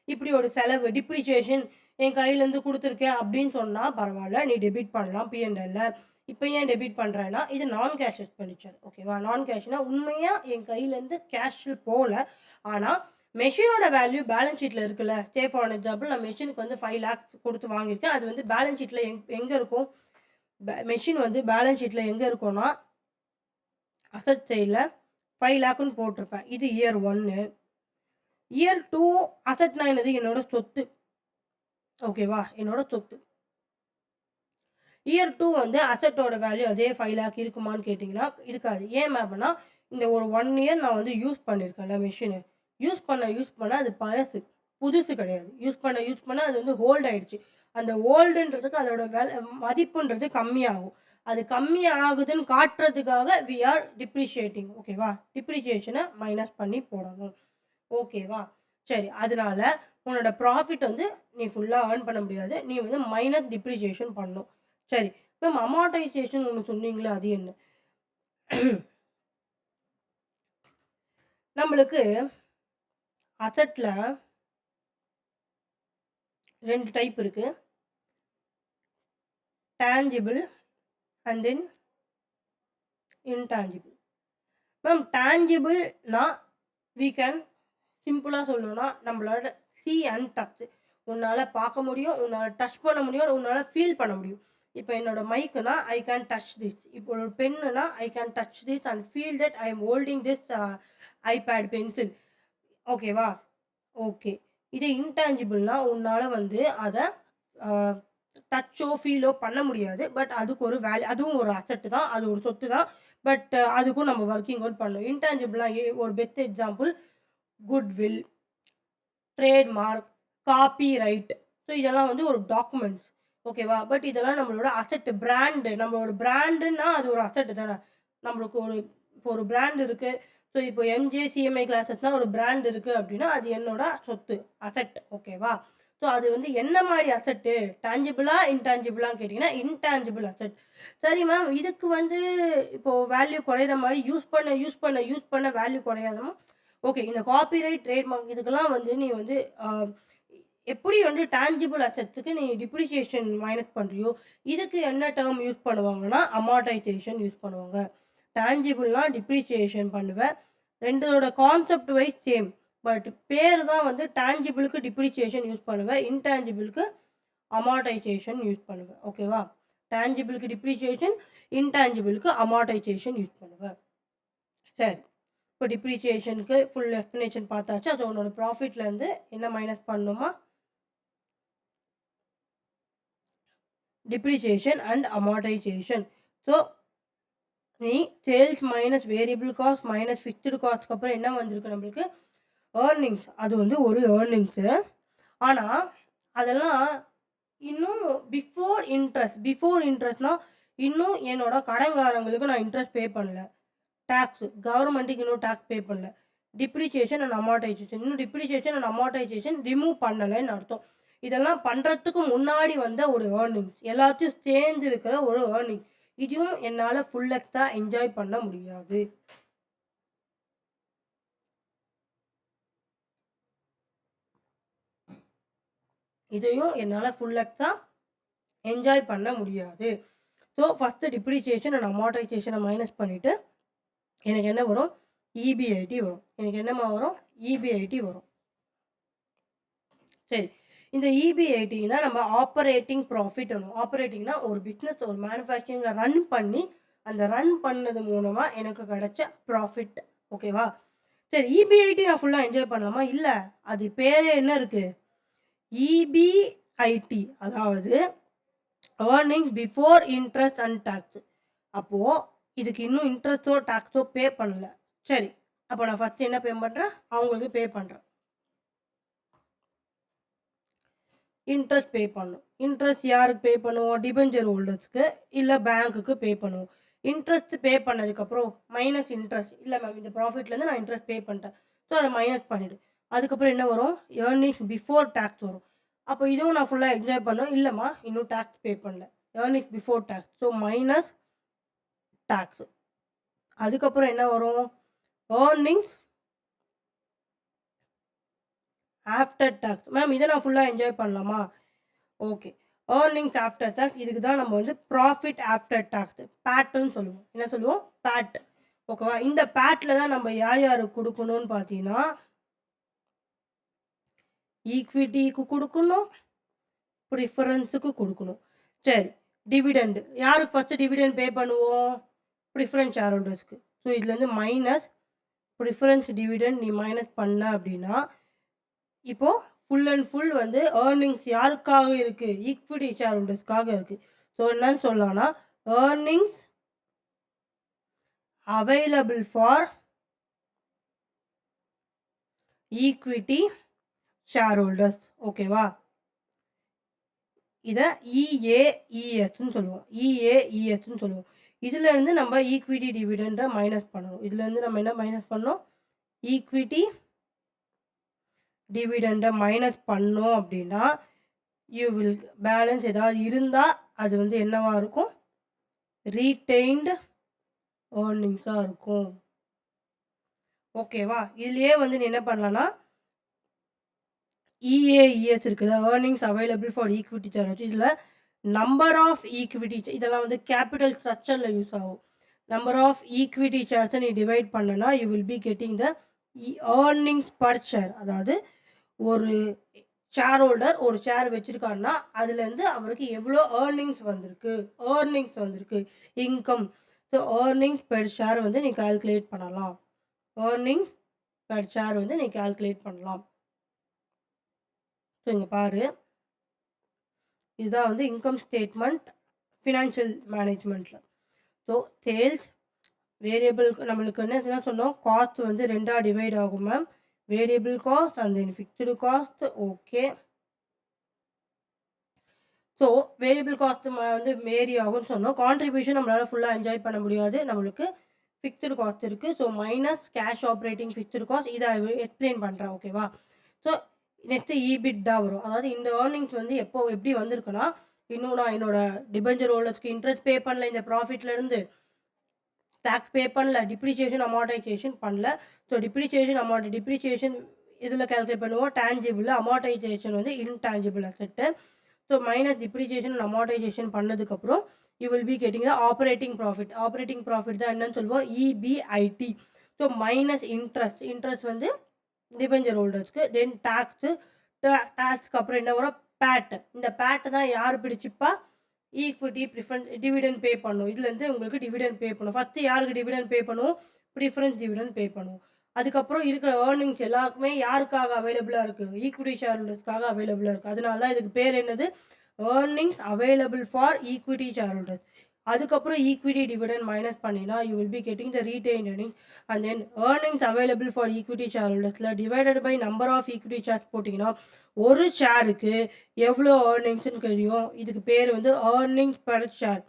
A: இப்படி ஒரு செலவு டிப்ரிசியேஷன் என் கையிலேருந்து கொடுத்துருக்கேன் அப்படின்னு சொன்னால் பரவாயில்ல, நீ டெபிட் பண்ணலாம் பிஎன்எல்ல. இப்போ ஏன் டெபிட் பண்ணுறேன்னா இது நான் கேஷ் எக்ஸ்பெண்டிச்சர். ஓகேவா? நான் கேஷ்னா உண்மையாக என் கையிலேருந்து கேஷில் போகல. ஆனால் மெஷினோட வேல்யூ பேலன்ஸ் ஷீட்டில் இருக்குல்ல. சே ஃபார் எக்ஸாம்பிள் நான் மெஷினுக்கு வந்து 5 lakhs கொடுத்து வாங்கியிருக்கேன். அது வந்து பேலன்ஸ் ஷீட்டில் எங்கே இருக்கும்? மெஷின் வந்து பேலன்ஸ் ஷீட்டில் எங்கே இருக்கும்னா அசட் சைடில் 5 lakhன்னு போட்டிருப்பேன். இது இயர் 1. இயர் 2 அசெட்னா என்னது? என்னோட சொத்து. ஓகேவா? என்னோட சொத்து. இயர் 2 வந்து அசெட்டோட வேல்யூ அதே 5 லேக் இருக்குமான்னு கேட்டிங்கன்னா, இருக்காது. ஏன் மேம்னா, இந்த ஒரு 1 இயர் நான் வந்து யூஸ் பண்ணியிருக்கேன்ல மெஷினு. யூஸ் பண்ண அது பழசு. புதுசு கிடையாது. யூஸ் பண்ண அது வந்து ஹோல்ட் ஆயிடுச்சு. அந்த ஓல்டுன்றதுக்கு அதோட மதிப்புன்றது கம்மியாகும். அது கம்மி ஆகுதுன்னு காட்டுறதுக்காக வி ஆர் டிப்ரிஷியேட்டிங். ஓகேவா? டிப்ரிசியேஷன மைனஸ் பண்ணி போடணும். ஓகேவா? சரி. அதனால உன்னோட ப்ராஃபிட் வந்து நீ ஃபுல்லா ஏர்ன் பண்ண முடியாது. நீ வந்து மைனஸ் டிப்ரிசியேஷன் பண்ணணும். சரி. மேம் அமார்டைசேஷன் ஒண்ணு சொன்னீங்கல்ல, அது என்ன? நம்மளுக்கு அசெட்ல 2 டைப் இருக்கு. Tangible and then intangible. Ma'am டான்ஜிபிள்னா வி கேன் சிம்பிளா சொல்லணும்னா நம்மளோட சி அண்ட் டச். உன்னால பார்க்க முடியும், உன்னால டச் பண்ண முடியும், உன்னால ஃபீல் பண்ண முடியும். இப்ப என்னோட மைக்குனா ஐ கேன் டச் திஸ். இப்போ ஒரு பென்னுனா I can touch this and feel that I am holding this iPad pencil. ஓகேவா? ஓகே. இது இன்டான்ஜிபிள்னா உன்னால வந்து அத அ டச்சோ, ஃபீலோ பண்ண முடியாது. பட் அதுக்கு ஒரு அதுவும் ஒரு அசெட் தான். அது ஒரு சொத்து தான். பட் அதுக்கும் நம்ம ஒர்க்கிங் அவுட் பண்ணணும். இன்டான்ஜிபிள்னா ஒரு best example goodwill, trademark, copyright. So இதெல்லாம் வந்து ஒரு டாக்குமெண்ட்ஸ். ஓகேவா? பட் இதெல்லாம் நம்மளோட அசெட் பிராண்ட். நம்மளோட பிராண்டுன்னா அது ஒரு அசெட் தானே. நம்மளுக்கு இப்போ ஒரு பிராண்ட் இருக்கு. ஸோ இப்போ எம்ஜே சிஎம்ஐ கிளாஸஸ்னா ஒரு பிராண்ட் இருக்கு அப்படின்னா, அது என்னோட சொத்து, அசெட். ஓகேவா? ஸோ அது வந்து என்ன மாரி அசெட்டு? டான்ஜிபிளா, இன்டான்ஜிபிளான்னு கேட்டீங்கன்னா, இன்டான்ஜிபிள் அசெட். சரி மேம், இதுக்கு வந்து இப்போ வேல்யூ குறையிற மாரி யூஸ் பண்ண வேல்யூ குறையாதமா? ஓகே. இந்த காப்பிரைட், ட்ரேட்மார்க் இதுக்கெல்லாம் வந்து நீ வந்து அ எப்படி வந்து டான்ஜிபிள் அசெட்ஸ்க்கு நீ டிப்ரிசியேஷன் மைனஸ் பண்றியோ, இதுக்கு என்ன டெர்ம் யூஸ் பண்ணுவாங்கன்னா, அமார்டைசேஷன் யூஸ் பண்ணுவாங்க. டான்ஜிபிள்னா டிப்ரிசியேஷன் பண்ணுவ. 2ஓட கான்செப்ட் வைஸ் சேம். பட் பேரு தான் வந்து டான்ஜிபிளுக்கு டிப்ரிசியேஷன் யூஸ் பண்ணுவ. இன்டான்ஜிபிளுக்கு அமார்டைசேஷன் யூஸ் பண்ணுவ. ஓகேவா? டான்ஜிபிளுக்கு டிப்ரிசியேஷன், இன்டான்ஜிபிளுக்கு அமார்டைசேஷன் யூஸ் பண்ணுவ. சரி. இப்போ டிப்ரிசியேஷனுக்கு ஃபுல் எக்ஸ்ப்ளனேஷன் பார்த்தாச்சு. அது உன்னோட ப்ராஃபிட்லேருந்து என்ன மைனஸ் பண்ணணுமா? Depreciation and amortization. ஸோ நீ sales minus variable cost minus fixed காஸ்ட்க்கு அப்புறம் என்ன வந்திருக்கு நம்மளுக்கு? ஏர்னிங்ஸ். அது வந்து ஒரு ஏர்னிங்ஸு. ஆனா, அதெல்லாம் இன்னும் பிஃபோர் இன்ட்ரெஸ்ட்னா இன்னும் என்னோட கடன்காரங்களுக்கு நான் இன்ட்ரெஸ்ட் பே பண்ணல. டாக்ஸ் கவர்மெண்ட்டுக்கு இன்னும் டாக்ஸ் பே பண்ணல. Depreciation and amortisation. இன்னும் டிப்ரிசியேஷன் அண்ட் அமார்டைசேஷன் ரிமூவ் பண்ணலன்னு அர்த்தம். இதெல்லாம் பண்றதுக்கு முன்னாடி வந்த ஒரு ஏர்னிங்ஸ். எல்லாத்தையும் சேர்ந்து இருக்கிற ஒரு ஏர்னிங். இதுவும் என்னால ஃபுல் எக்ஸா என்ஜாய் பண்ண முடியாது. இதையும் என்னால ஃபுல் எக்ஸா என்ஜாய் பண்ண முடியாது. So first depreciation and amortization minus பண்ணிட்டு எனக்கு என்ன வரும்? இபிஐடி வரும். எனக்கு என்னம்மா வரும்? இபிஐடி வரும். சரி. இந்த இபிஐடி தான் நம்ம ஆப்பரேட்டிங் ப்ராஃபிட் வரும். ஆப்பரேட்டிங்னா ஒரு பிசினஸ், ஒரு மேனுஃபேக்சரிங்க ரன் பண்ணி, அந்த ரன் பண்ணது மூலமா எனக்கு கிடைச்ச ப்ராஃபிட். ஓகேவா? சரி, இபிஐடி நான் ஃபுல்லா என்ஜாய் பண்ணலாமா? இல்ல. அது பேரே என்ன இருக்கு? இபிஐடி. அதாவது earning before interest and tax. அப்போ இதுக்கு இன்னும் இன்ட்ரெஸ்ட்டோ, டாக்ஸோ பே பண்ணல. சரி. அப்போ நான் ஃபர்ஸ்ட் என்ன பே பண்றேன்? அவங்களுக்கு பே பண்றேன். இன்ட்ரெஸ்ட் பே பண்ணணும். இன்ட்ரெஸ்ட் யாருக்கு பே பண்ணுவோம்? டிபெஞ்சர் ஹோல்டர்ஸ்க்கு, இல்ல பேங்க்குக்கு பே பண்ணுவோம். இன்ட்ரெஸ்ட் பே பண்ணதுக்கப்புறம் மைனஸ் இன்ட்ரெஸ்ட். இல்ல மேம், இந்த ப்ராஃபிட்லேருந்து நான் இன்ட்ரெஸ்ட் பே பண்ணிட்டேன். ஸோ அத மைனஸ் பண்ணிடு. அதுக்கப்புறம் என்ன வரும்? ஏர்னிங்ஸ் பிஃபோர் டாக்ஸ் வரும். அப்போ இதுவும் நான் ஃபுல்லா என்ஜாய் பண்ணணும். இல்லம்மா, இன்னும் டாக்ஸ் பே பண்ணல. Earnings before tax. So minus tax. அதுக்கப்புறம் என்ன வரும்? Earnings after tax. மேம், இத நான் ஃபுல்லா என்ஜாய் பண்ணலாமா? ஓகே. Earnings after tax. இதுக்கு தான் நம்ம வந்து ப்ராஃபிட் ஆஃப்டர் டாக்ஸ் பேட்ன்னு சொல்லுவோம். என்ன சொல்லுவோம்? பேட். ஓகேவா? இந்த பேட்ல தான் நம்ம யார் யாருக்கு குடுக்கணும்னு பார்த்தீங்கன்னா, ஈக்விட்டிக்கு குடுக்கணும், ப்ரிஃபரன்ஸுக்கு குடுக்கணும். சரி. டிவிடெண்ட். யாருக்கு ஃபர்ஸ்ட் டிவிடெண்ட் பே பண்ணுவோம்? ப்ரிஃபரன்ஸ் ஷேர் ஹோல்டர்ஸ்க்கு. ஸோ இதுலேருந்து மைனஸ் ப்ரிஃபரன்ஸ் டிவிடெண்ட் நீ மைனஸ் பண்ண அப்படின்னா, இப்போ ஃபுல் அண்ட் ஃபுல் வந்து ஏர்னிங்ஸ் யாருக்காக இருக்கு? ஈக்விட்டி ஷேர் ஹோல்டர்ஸ்க்காக இருக்கு. ஸோ என்னன்னு சொல்லலாம்னா, earnings available for equity share holders. ஓகேவா? இத இஏஇஎஸ்ன்னு சொல்லுவோம். இஏஇஎஸ்ன்னு சொல்லுவோம். இதுலேருந்து நம்ம ஈக்விட்டி டிவிடெண்ட மைனஸ் பண்ணணும். இதுலேருந்து நம்ம என்ன மைனஸ் பண்ணணும்? ஈக்விட்டி டிவிடெண்ட மைனஸ் பண்ணோம் அப்படின்னா, யூ வில் பேலன்ஸ் ஏதாவது இருந்தா, அது வந்து என்னவா இருக்கும்? ரீட்டெயின்டு ஏர்னிங்ஸா இருக்கும். ஓகேவா? இதுலயே வந்து நீ என்ன பண்ணலாம்னா, இஏஇஎஸ் இருக்குல்ல, earnings available for equity share. இதுல நம்பர் ஆஃப் ஈக்விட்டி இதெல்லாம் வந்து கேபிட்டல் ஸ்ட்ரக்சர்ல யூஸ் ஆகும். நம்பர் ஆஃப் ஈக்விட்டி ஷேர்ஸை நீ டிவைட் பண்ணனா, you will be getting the earnings per share. அதாவது ஒரு ஷேர் ஹோல்டர் ஒரு ஷேர் வச்சிருக்காருன்னா, அதுலேருந்து அவருக்கு எவ்வளோ ஏர்னிங்ஸ் வந்திருக்கு, income. So earnings per share வந்து நீ கால்குலேட் பண்ணலாம். ஏர்னிங் பெர் ஷேர் வந்து நீ கால்குலேட் பண்ணலாம். ஸோ இங்கே பாரு, இதுதான் வந்து இன்கம் ஸ்டேட்மெண்ட் ஃபினான்ஷியல் மேனேஜ்மெண்ட்டில். ஸோ சேல்ஸ் வேரியபிள் நம்மளுக்கு என்ன சொன்னோம்? காஸ்ட் வந்து 2ஆ டிவைட் ஆகும் ma'am. Variable cost and then fixed cost. Okay. So variable cost வந்து வேரி ஆகும்னு சொன்னோம். கான்ட்ரிபியூஷன் நம்மளால் ஃபுல்லாக என்ஜாய் பண்ண முடியாது. நம்மளுக்கு ஃபிக்ஸ்டு காஸ்ட் இருக்குது. So minus cash operating fixed cost. இதை எக்ஸ்பிளைன் பண்ணுறேன். ஓகேவா? ஸோ நெக்ஸ்ட்டு இபிட்டா வரும். அதாவது இந்த ஏர்னிங்ஸ் வந்து எப்படி வந்திருக்குன்னா, இன்னும் நான் என்னோட டிபெஞ்சர் ஹோல்டர்ஸ்க்கு இன்ட்ரெஸ்ட் பே பண்ணல, இந்த ப்ராஃபிட்லேருந்து டேக்ஸ் பே பண்ணல, டிப்ரிசியேஷன் அமார்டைசேஷன் பண்ணல. ஸோ டிப்ரிசியேஷன் இதில் கால்குலேட் பண்ணுவோம். டேஞ்சிபிள், அமார்டைசேஷன் வந்து intangible asset. So minus depreciation and amortization பண்ணதுக்கப்புறம் you will be getting the operating profit. Operating profit தான் என்னன்னு சொல்லுவோம்? இபிஐடி. ஸோ மைனஸ் இன்ட்ரெஸ்ட் வந்து டிபெஞ்சர் ஹோல்டர்ஸ்க்கு. தென் டேக்ஸ்க்கு அப்புறம் என்ன வரும்? பேட். இந்த பேட் தான் யார் பிடிச்சிப்பா? ஈக்விட்டி ப்ரிஃபரன்ஸ் டிவிடெண்ட் பே பண்ணும். இதுலேருந்து உங்களுக்கு டிவிடெண்ட் பே பண்ணும். ஃபஸ்ட்டு யாருக்கு டிவிடெண்ட் பே பண்ணுவோம்? ப்ரிஃபரன்ஸ் டிவிடெண்ட் பே பண்ணுவோம். அதுக்கப்புறம் இருக்கிற ஏர்னிங்ஸ் எல்லாருக்குமே யாருக்காக அவைலபிளாக இருக்குது? ஈக்விட்டி ஷேர் ஹோல்டர்ஸ்க்காக அவைலபிளாக இருக்குது. அதனால தான் இதுக்கு பேர் என்னது? Earnings available for equity share holders. அதுக்கப்புறம் ஈக்விட்டி டிவிடெண்ட் மைனஸ் பண்ணினா you will be getting the retain earning. And then earnings available for equity share ஹோல்டர்ஸில் divided by number of equity shares போட்டிங்கன்னா ஒரு ஷேருக்கு எவ்வளோ ஏர்னிங்ஸ்னு தெரியும். இதுக்கு பேர் வந்து ஏர்னிங்ஸ் பெர் ஷேர்.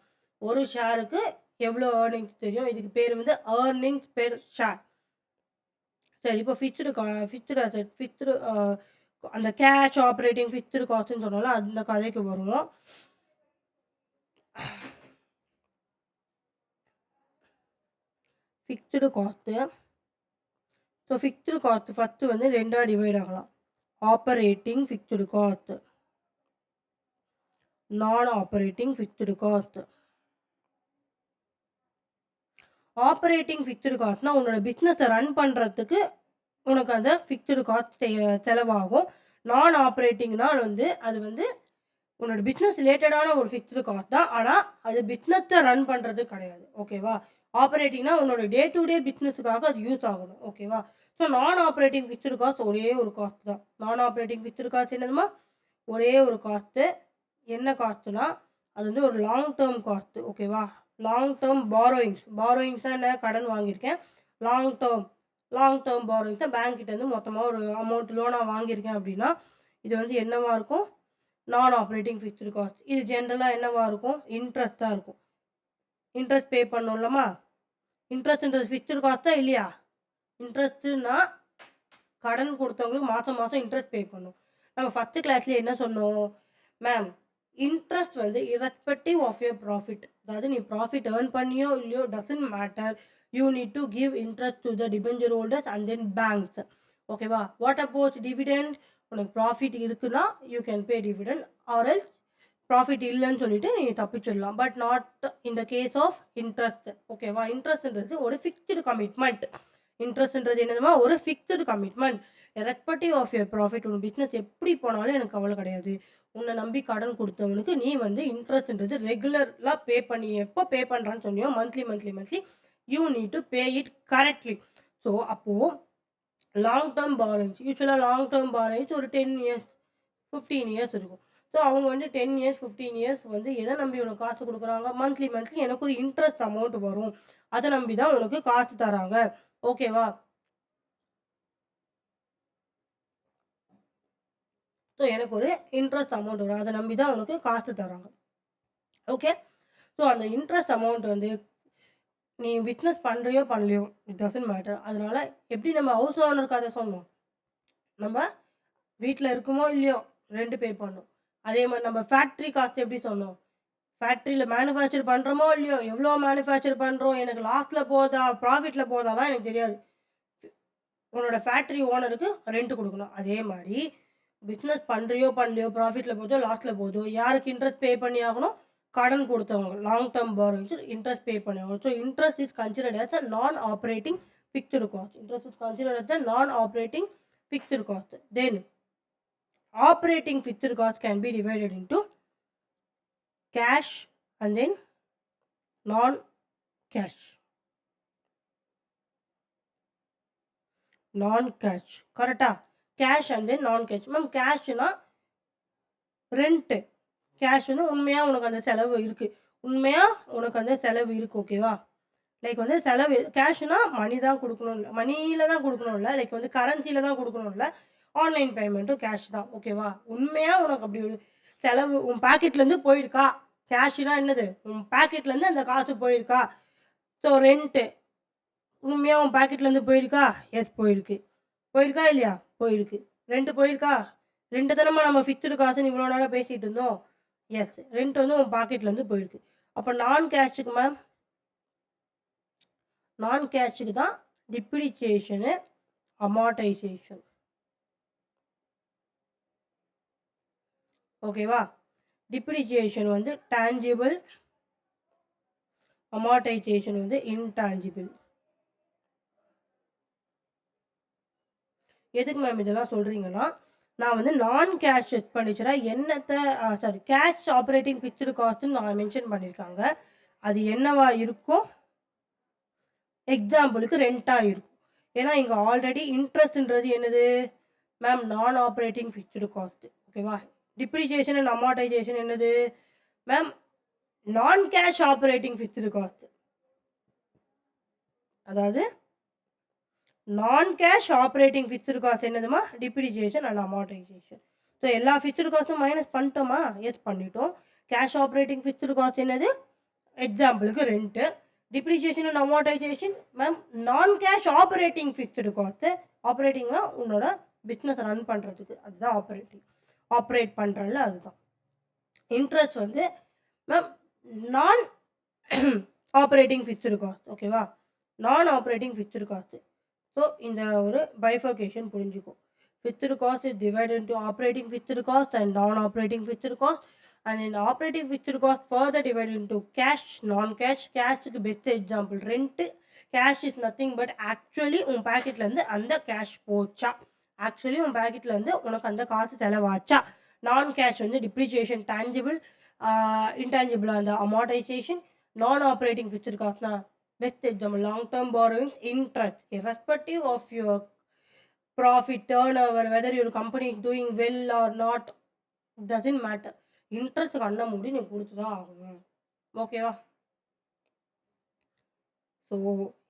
A: ஒரு ஷேருக்கு எவ்வளோ ஏர்னிங்ஸ் தெரியும். இதுக்கு பேர் வந்து ஏர்னிங்ஸ் பெர் ஷேர். சரி, இப்போ ஃபிக்ஸ்டு அசெட் அந்த கேஷ் ஆப்ரேட்டிங் ஃபிக்ஸ்டு காஸ்ட்னு சொன்னால அந்த கதைக்கு வருவோம். Fixed cost. So fixed cost first வந்து 2ஆ டிவைட் ஆகலாம். Operating fixed cost, non operating fixed cost. Operating fixed காஸ்ட்னா உன்னோட பிஸ்னஸை ரன் பண்ணுறதுக்கு உனக்கு அந்த ஃபிக்ஸ்டு காஸ்ட் செலவாகும். நான் ஆப்ரேட்டிங்னா வந்து அது வந்து உன்னோட பிஸ்னஸ் ரிலேட்டடான ஒரு ஃபிக்ஸ்டு காஸ்ட் தான். ஆனால் அது பிஸ்னஸை ரன் பண்ணுறது கிடையாது. ஓகேவா? ஆப்ரேட்டிங்னா உன்னோட டே டு டே பிஸ்னஸுக்காக அது யூஸ் ஆகணும். ஓகேவா? ஸோ நான் ஆப்ரேட்டிங் ஃபிக்ஸ்டு காஸ்ட் ஒரே ஒரு காஸ்ட் தான். நான் ஆப்ரேட்டிங் ஃபிக்ஸ்டு காஸ்ட் என்னதுமா? ஒரே ஒரு காஸ்ட்டு. என்ன காஸ்ட்டுனா அது வந்து ஒரு லாங் டேர்ம் காஸ்ட்டு. ஓகேவா? லாங் டேர்ம் பாரோயிங்ஸ்னால் என்ன? கடன் வாங்கியிருக்கேன். லாங் டேர்ம் பாரோயிங்ஸ் தான் பேங்க் கிட்டேருந்து மொத்தமாக ஒரு அமௌண்ட் லோனாக வாங்கியிருக்கேன் அப்படின்னா இது வந்து என்னவா இருக்கும்? நான் ஆப்ரேட்டிங் ஃபிக்ஸ்டு காஸ்ட். இது ஜென்ரலாக என்னவா இருக்கும்? இன்ட்ரெஸ்ட்டாக இருக்கும். இன்ட்ரெஸ்ட் பே பண்ணணும்லமா? இன்ட்ரெஸ்ட்ன்றது ஃபிக்ஸ்டு காஸ்ட்டா இல்லையா? இன்ட்ரெஸ்ட்டுன்னா கடன் கொடுத்தவங்களுக்கு மாதம் இன்ட்ரெஸ்ட் பே பண்ணும். நம்ம ஃபஸ்ட்டு கிளாஸ்லேயே என்ன சொன்னோம் மேம்? இன்ட்ரெஸ்ட் வந்து irrespective ஆஃப் யுவர் ப்ராஃபிட். அதாவது நீ ப்ராஃபிட் ஏர்ன் பண்ணியோ இல்லையோ doesn't matter. You need to give interest to the debenture holders and then banks. ஓகேவா? What about dividend? உனக்கு ப்ராஃபிட் இருக்குன்னா you can pay dividend, or else profit இல்லைன்னு சொல்லிட்டு நீ தப்பிச்சிடலாம். But not in the case of interest. ஓகேவா? இன்ட்ரெஸ்ட்ன்றது ஒரு ஃபிக்ஸ்டு கமிட்மெண்ட். இன்ட்ரெஸ்ட்ன்றது என்னதுமா? ஒரு fixed commitment. Respective of your profit. உன் பிஸ்னஸ் எப்படி போனாலும் எனக்கு கவலை கிடையாது. உன்னை நம்பி கடன் கொடுத்தவனுக்கு நீ வந்து இன்ட்ரெஸ்ட்ன்றது ரெகுலராக பே பண்ணி எப்போ பே பண்ணுறான்னு சொன்னியோ monthly you need to pay it correctly. So அப்போது லாங் டேர்ம் பாரோயிங்ஸ் யூஸ்வலாக லாங் டேர்ம் பாரோயிங்ஸ் ஒரு 10 இயர்ஸ் 15 இயர்ஸ் இருக்கும். ஸோ அவங்க வந்து 10 இயர்ஸ் 15 இயர்ஸ் வந்து எதை நம்பி உனக்கு காசு கொடுக்குறாங்க, மந்த்லி மந்த்லி எனக்கு ஒரு இன்ட்ரெஸ்ட் அமௌண்ட் வரும், அதை நம்பி தான் உனக்கு காசு தராங்க. ஓகேவா? ஸோ எனக்கு ஒரு இன்ட்ரெஸ்ட் அமௌண்ட் வரும், அதை நம்பி தான் உனக்கு காசு தராங்க. ஓகே. ஸோ அந்த இன்ட்ரெஸ்ட் அமௌண்ட் வந்து நீ பிஸ்னஸ் பண்ணுறியோ பண்ணலையோ இட் டசன்ட் மேட்டர். அதனால எப்படி நம்ம ஹவுஸ் ஓனருக்கு அதை சொன்னோம், நம்ம வீட்டில் இருக்குமோ இல்லையோ ரெண்ட் பே பண்ணணும். அதே மாதிரி நம்ம ஃபேக்ட்ரி காஸ்ட் எப்படி சொன்னோம், ஃபேக்ட்ரியில் மேனுஃபேக்சர் பண்ணுறோமோ இல்லையோ எவ்வளோ மேனுஃபேக்சர் பண்ணுறோம், எனக்கு லாஸில் போதா ப்ராஃபிட்டில் போதாலாம் எனக்கு தெரியாது. உன்னோட ஃபேக்ட்ரி ஓனருக்கு ரெண்ட் கொடுக்கணும். அதே மாதிரி பிஸ்னஸ் பண்ணுறியோ பண்ணலையோ ப்ராஃபிட்டில் போதோ லாஸில் போதோ யாருக்கு இன்ட்ரெஸ்ட் பே பண்ணி ஆகணும், கடன் கொடுத்தவங்க லாங் டேர்ம் பாரோயிங்ஸ் இன்ட்ரெஸ்ட் பே பண்ணி ஆகணும். So interest is considered as a நான் operating fixed cost. Interest is considered as a நான் operating fixed cost. Then operating fixed cost can be divided into cash and then non-cash. Non-cash. கரெக்டா? Cash and then non cash. Ma'am கேஷ்னா rent. Cash வந்து உண்மையாக உனக்கு அந்த செலவு இருக்குது, உண்மையாக உனக்கு அந்த செலவு இருக்குது. ஓகேவா? லைக் வந்து செலவு கேஷ்னா மணி தான் கொடுக்கணும் இல்லை, மணியில் தான் கொடுக்கணும் இல்லை, லைக் வந்து கரன்சியில் தான் கொடுக்கணும் இல்லை, ஆன்லைன் பேமெண்ட்டும் கேஷ் தான். ஓகேவா? உண்மையாக உனக்கு அப்படி ஒரு செலவு உன் பாக்கெட்லேருந்து போயிருக்கா, கேஷ்னா என்னது, உன் பாக்கெட்லேருந்து அந்த காசு போயிருக்கா. ஸோ ரெண்ட்டு உண்மையாக உன் பாக்கெட்லேருந்து போயிருக்கா, எஸ் போயிருக்கு. போயிருக்கா இல்லையா, போயிருக்கு. ரெண்ட் போயிருக்கா, ரெண்டு தினமாக நம்ம ஃபிக்ஸ்டு காசுன்னு இவ்வளோ நேரம் பேசிகிட்டு இருந்தோம், எஸ் ரெண்ட் வந்து உன் பாக்கெட்லேருந்து போயிருக்கு. அப்போ நான் கேஷுக்கு மேம், நான் கேஷுக்கு தான் டிப்ரிசியேஷனு அமார்டைசேஷன். ஓகேவா? டிப்ரிசியேஷன் வந்து டேஞ்சிபிள், அமார்டைசேஷன் வந்து இன்டான்ஜிபிள். எதுக்கு மேம் இதெல்லாம் சொல்கிறீங்கன்னா, நான் வந்து நான் கேஷ் எக்ஸ்பெண்டிச்சராக என்னத்தை கேஷ் ஆப்ரேட்டிங் ஃபிக்ஸ்டு காஸ்ட்டுன்னு நான் மென்ஷன் பண்ணியிருக்காங்க. அது என்னவா இருக்கும், எக்ஸாம்பிளுக்கு ரெண்ட்டாக இருக்கும். ஏன்னா இங்கே ஆல்ரெடி இன்ட்ரெஸ்ட்ன்றது என்னது ma'am, non operating fixed cost. ஓகேவா? டிப்ரிசியேஷன் அண்ட் அமார்டைசேஷன் என்னது ma'am, non cash operating fixed cost. அதாவது non cash operating fixed cost என்னதுமா, டிப்ரிசியேஷன் அண்ட் அமார்டைசேஷன். ஸோ எல்லா ஃபிக்ஸ்டு காஸ்ட்டும் மைனஸ் பண்ணிட்டோமா, எஸ் பண்ணிட்டோம். கேஷ் ஆப்ரேட்டிங் ஃபிக்ஸ்டு காஸ்ட் என்னது, எக்ஸாம்பிளுக்கு rent. Depreciation and amortization ma'am non cash operating fixed cost. ஆப்ரேட்டிங்னா உன்னோட பிஸ்னஸ் ரன் பண்ணுறதுக்கு, அதுதான் ஆப்ரேட்டிங், ஆப்ரேட் பண்ணுறல அதுதான். இன்ட்ரெஸ்ட் வந்து ma'am non operating fixed cost. ஓகேவா? நான் ஆப்ரேட்டிங் ஃபிக்ஸ்டு காஸ்ட்டு. ஸோ இந்த ஒரு பைஃபர்கேஷன் புரிஞ்சுக்கும். Fixed cost is divided into operating fixed cost and non operating fixed cost. And then operating fixed cost further divided into cash, non cash. கேஷுக்கு best example rent. Cash is nothing but actually உன் பேக்கெட்லேருந்து அந்த cash போச்சா, actually உன் பேக்கெட்லேருந்து உனக்கு அந்த காசு செலவாச்சா. Non cash வந்து டிப்ரிசியேஷன் டேஞ்சிபிள், இன்டான்ஜிபிள் அந்த அமார்டைசேஷன். நான் ஆப்ரேட்டிங் ஃபிக்ஸ்டு காஸ்ட்னா best example long term borrowings, interest irrespective of your profit turnover, whether your company is doing well or not, it doesn't matter. Interest கண்ண மூடி நீ கொடுத்து தான் ஆகணும். ஓகேவா? ஸோ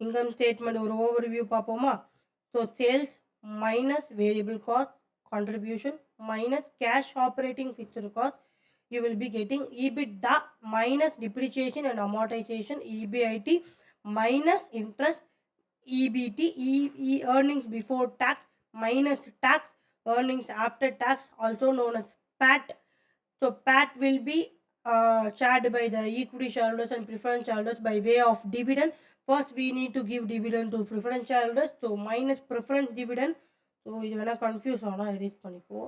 A: இன்கம் ஸ்டேட்மெண்ட் ஒரு ஓவர்வியூ பார்ப்போமா? So sales minus variable cost contribution minus cash operating fixed cost, you will be getting EBITDA minus depreciation and amortization, EBIT minus interest, EBT, earnings before tax minus tax, earnings after tax, also known as PAT. So PAT will be shared by the equity shareholders and preference shareholders by way of dividend. First we need to give dividend to preference shareholders, so minus preference dividend. So இது வேணால் confuse ஆனால் erase பண்ணிக்கோ.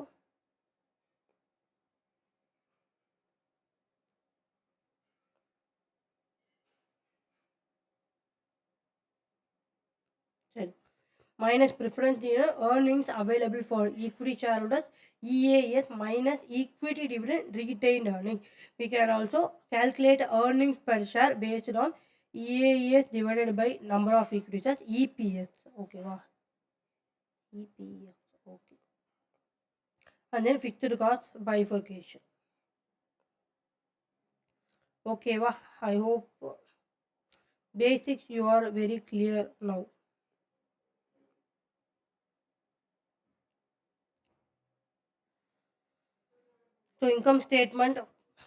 A: சரி, minus preference earnings available for equity shareholders, EAS minus equity dividend retained earnings. We can also calculate earnings per share based on EAS divided by number of equity shares, EPS. ஓகேவா? EPS. Okay. And then fixed cost bifurcation. Okay, wow. I hope basics you are very clear now. So income statement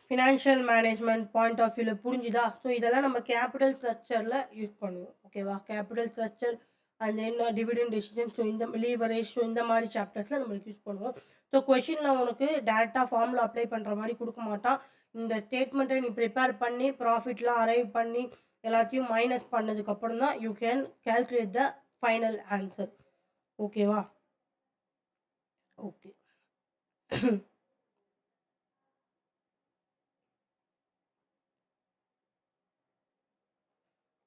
A: financial management point of வியூவில் புரிஞ்சுதா? So இதெல்லாம் நம்ம capital ஸ்ட்ரக்சரில் use பண்ணுவோம். ஓகேவா? Capital structure and then dividend decision, so இந்த leverage, so இந்த மாதிரி சாப்டர்ஸில் நம்மளுக்கு யூஸ் பண்ணுவோம். ஸோ கொஷினில் உனக்கு டேரெக்டாக ஃபார்மில் அப்ளை பண்ணுற மாதிரி கொடுக்க மாட்டான். இந்த ஸ்டேட்மெண்ட்டை நீ ப்ரிப்பேர் பண்ணி ப்ராஃபிட்லாம் அரைவ் பண்ணி எல்லாத்தையும் மைனஸ் பண்ணதுக்கப்புறம் தான் you can calculate the final answer. ஓகேவா? Okay.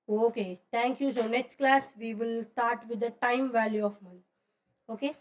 A: Okay, thank you. So next class we will start with the time value of money. Okay.